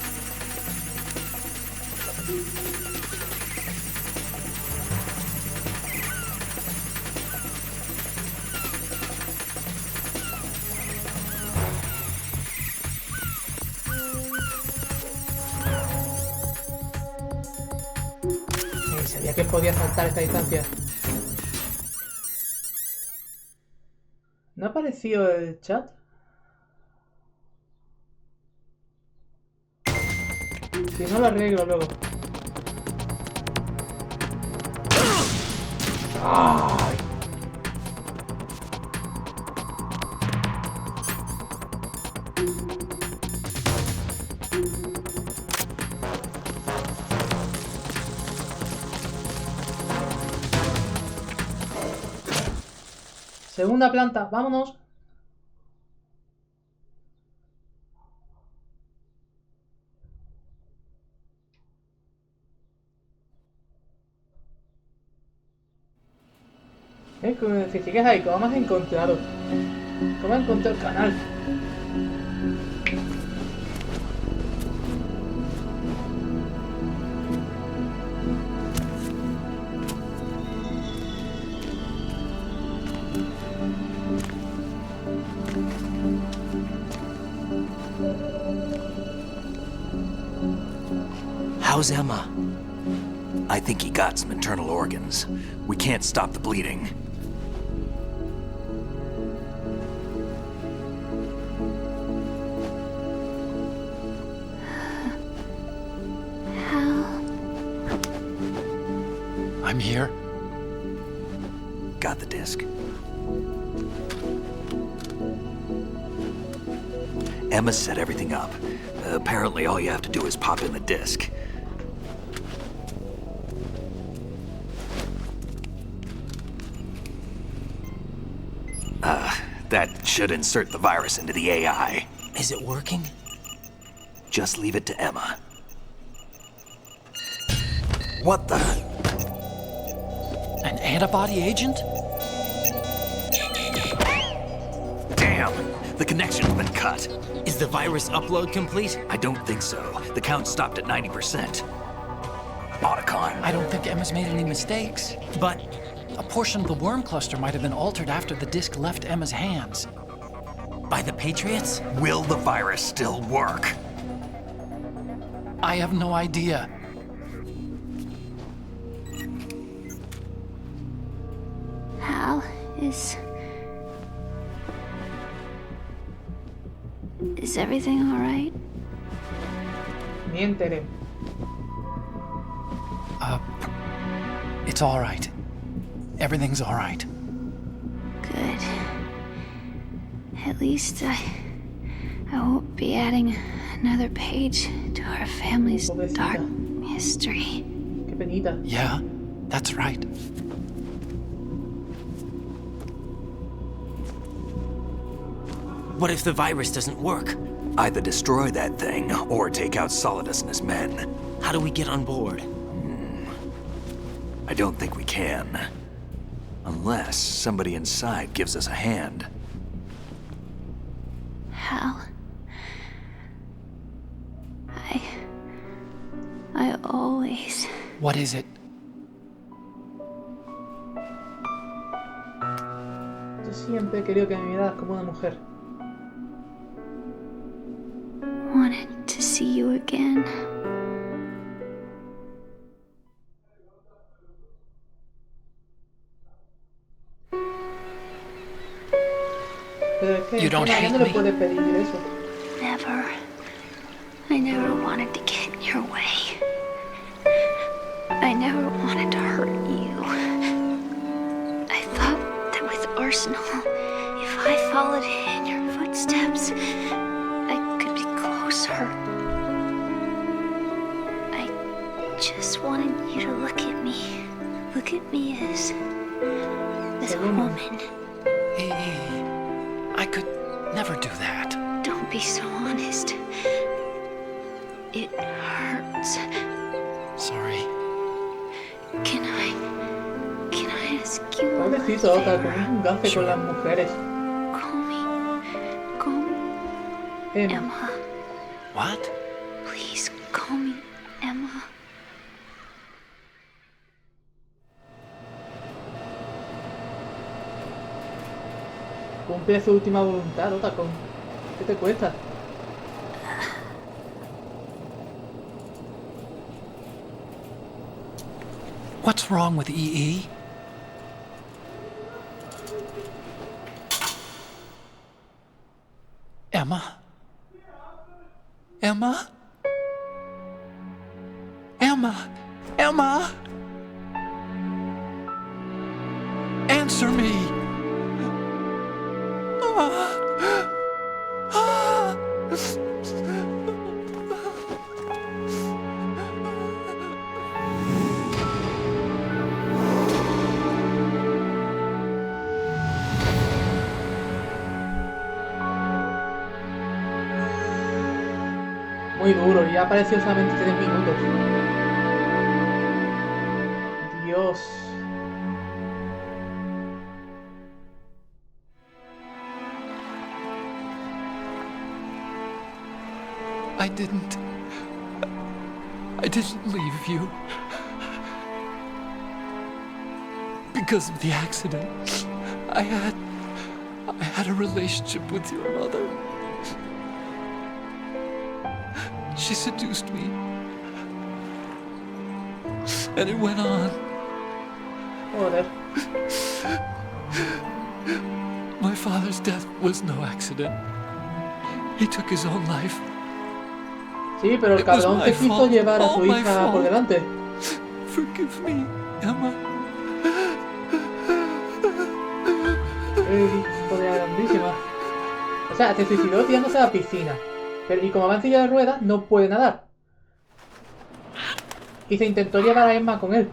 Sabía que podía saltar esta distancia. ¿No ha aparecido el chat? Si no lo arreglo luego. ¡Ay! Segunda planta, vámonos. Si sigues ahí, ¿cómo me has encontrado? ¿Cómo has encontrado el canal? How's Emma? I think he got some internal organs. We can't stop the bleeding. I'm here. Got the disc. Emma set everything up. Apparently all you have to do is pop in the disc. That should insert the virus into the AI. Is it working? Just leave it to Emma. What the? An antibody agent? Damn! The connection's been cut. Is the virus upload complete? I don't think so. The count stopped at 90%. Otacon. I don't think Emma's made any mistakes. But A portion of the worm cluster might have been altered after the disc left Emma's hands. by the Patriots? Will the virus still work? I have no idea. Hal, is everything all right? Ni enteré. It's all right. Everything's all right. Good. At least I won't be adding another page to our family's Pobrecita. dark history. Qué penita. Yeah, that's right. What if the virus doesn't work? Either destroy that thing, or take out Solidus and his men. How do we get on board? I don't think we can. Unless somebody inside gives us a hand. Hal, I always... What is it? Yo siempre he querido que me miraras como una mujer. wanted to see you again. Pero es que You don't ya hate no le me? puede pedir eso. Never. I never wanted to get in your way. I never wanted to hurt you. I thought that with Arsenal, if I followed in your footsteps, I could be closer. I just wanted you to look at me. Look at me as a woman. I could never do that. Don't be so honest. It hurts. Sorry. Can I ask you one more Pobrecito Otacon, favor? es un gafe con las mujeres. Call me Emma. Emma. What? Please call me Emma. Cumple su última voluntad, Otacon. ¿Qué te cuesta? What's wrong with EE? Emma? Emma? Emma? Emma? Answer me! Muy duro, y ha aparecido solamente 3 minutos. Dios. I didn't leave you. Because of the accident, I had a relationship with your mother. She seduced me. And it went on. Joder. My father's death was no accident. He took his own life. Sí, pero el cabrón te quiso llevar a su hija por delante. Forgive me, Emma. Hijo de la grandísima. O sea, se suicidó tirándose a la piscina. Pero y como va en silla de ruedas, no puede nadar. Y se intentó llevar a Emma con él.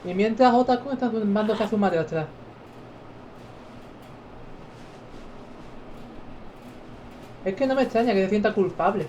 Y mientras Otacon está mandándose a su madre atrás. Es que no me extraña que se sienta culpable.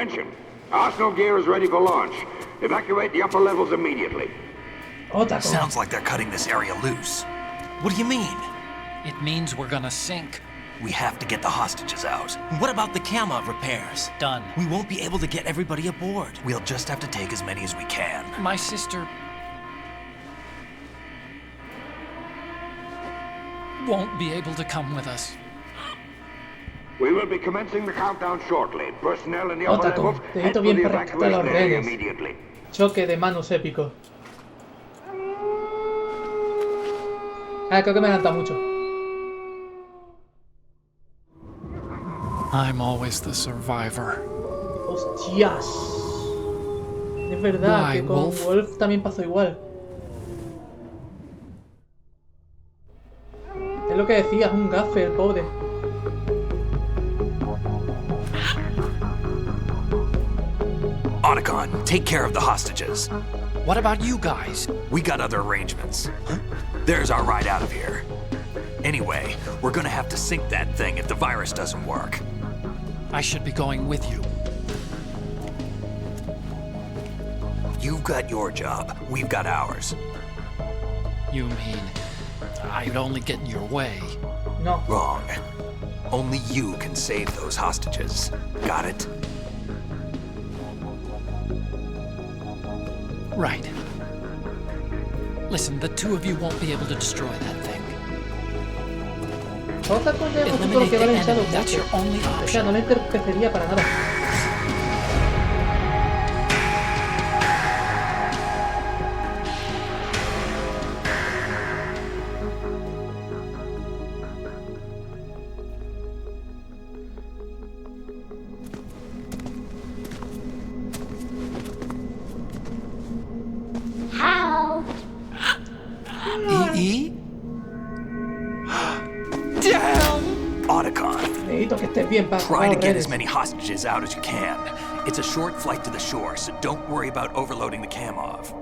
Attention! Arsenal gear is ready for launch. Evacuate the upper levels immediately. Otacon. Sounds like they're cutting this area loose. What do you mean? It means we're gonna sink. We have to get the hostages out. What about the camo repairs? Done. We won't be able to get everybody aboard. We'll just have to take as many as we can. My sister won't be able to come with us. We will be commencing the countdown shortly. Personnel in the upper Otacon, levels head dedito for bien the para rescatar a los evacuation area rehenes. immediately. Choque de manos épico. Ah, creo que me adelanta mucho. I'm always the survivor. Hostias. Es verdad Why, que con Wolf? Wolf también pasó igual. Es lo que decía, es un gafe el pobre. Otacon, take care of the hostages. What about you guys? We got other arrangements. There's our ride out of here. Anyway, we're gonna have to sink that thing if the virus doesn't work. I should be going with you. You've got your job, we've got ours. You mean I'd only get in your way? No. Wrong. Only you can save those hostages. Got it? Right. Listen, the two of you won't be able to destroy that thing. Otacon ya hemos visto lo que vale en Shadow That's your only O sea, option. no le entorpecería para nada. E? Damn! Otacon, Necesito que estés bien para try salvar to los get as rehenes. many hostages out as you can. It's a short flight to the shore, so don't worry about overloading the Kamov.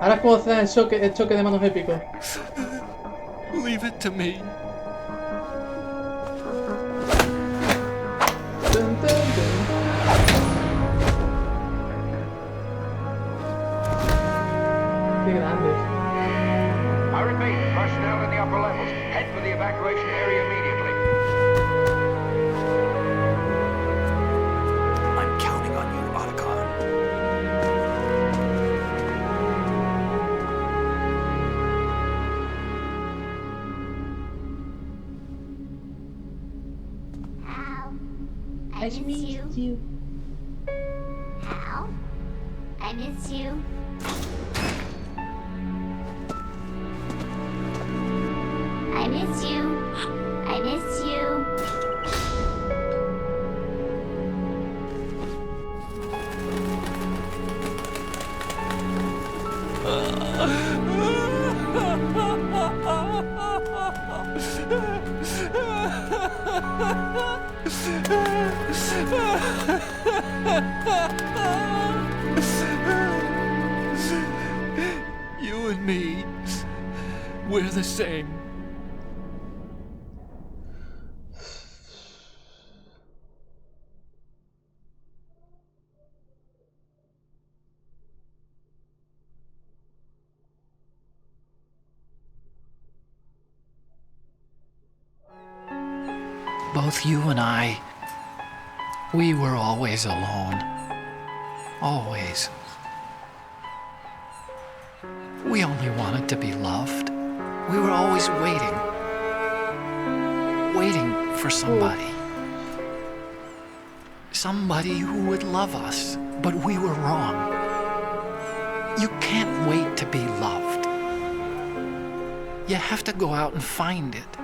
Ahora es como se da el choque de manos épico. Leave it to me. Dun, dun, dun. Qué grande. I repeat, personnel in the upper levels head for the evacuation area immediately. I'm counting on you, Otacon. I miss you. Hal, I miss you. I miss you. I miss you. You and me, we're the same. Both you and I, we were always alone. Always. We only wanted to be loved. We were always waiting. Waiting for somebody. Somebody who would love us, but we were wrong. You can't wait to be loved. You have to go out and find it.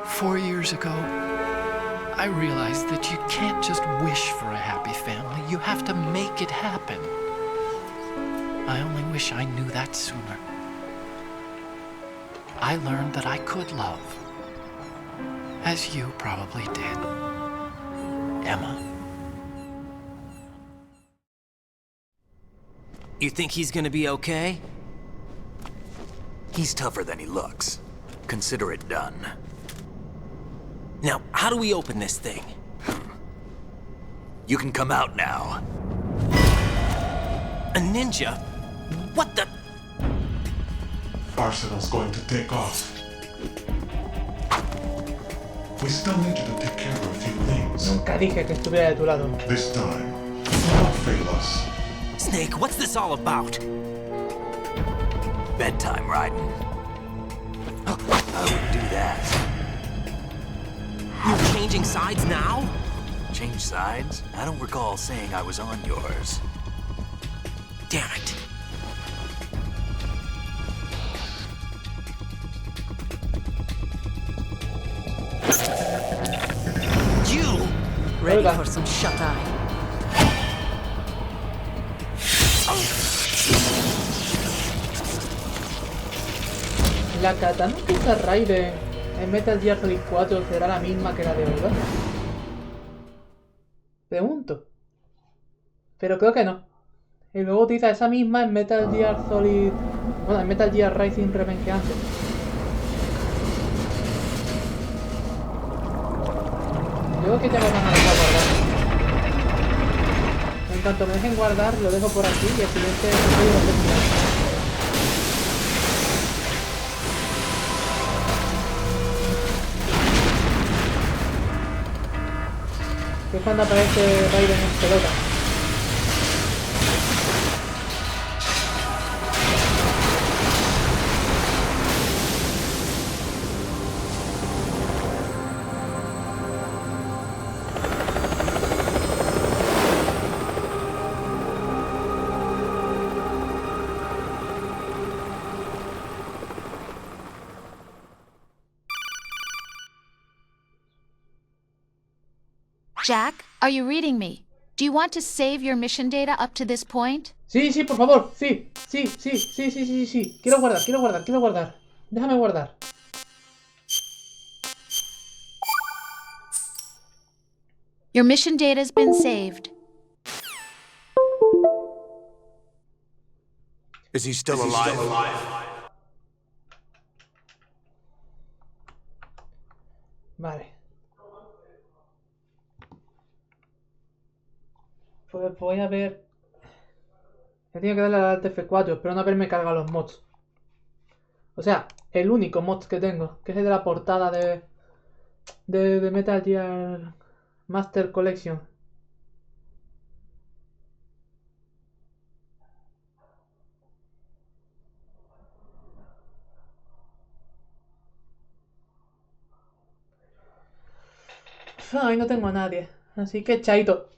4 years ago, I realized that you can't just wish for a happy family. You have to make it happen. I only wish I knew that sooner. I learned that I could love, as you probably did, Emma. You think he's gonna be okay? He's tougher than he looks. Consider it done. Now, how do we open this thing? You can come out now. A ninja? What the? Arsenal's going to take off. We still need you to take care of a few things. Nunca dije que estuviera de tu lado. This time, don't fail us. Snake, what's this all about? Bedtime, Raiden. I wouldn't do that. You're changing sides now? Change sides? I don't recall saying I was on yours. Damn it. You! Ready for some shut-eye. La katana que usa Raiden en Metal Gear Solid 4 será la misma que la de Orden. Pregunto. Pero creo que no. Y luego utiliza esa misma en Metal Gear Solid... Bueno, en Metal Gear Rising Revengeance. Creo que ya me van a dejar guardar. En cuanto me dejen guardar, lo dejo por aquí y el siguiente episodio lo terminaré. Que es cuando aparece Raiden en pelota. Jack, are you reading me? Do you want to save your mission data up to this point? Sí, sí, por favor. Sí. Quiero guardar. Déjame guardar. Your mission data has been saved. Is he still alive? Vale. Pues voy a ver... He tenido que darle al Alt F4, espero no haberme cargado los mods. O sea, el único mod que tengo, que es el de la portada de Metal Gear Master Collection. Ahí no tengo a nadie, así que chaito.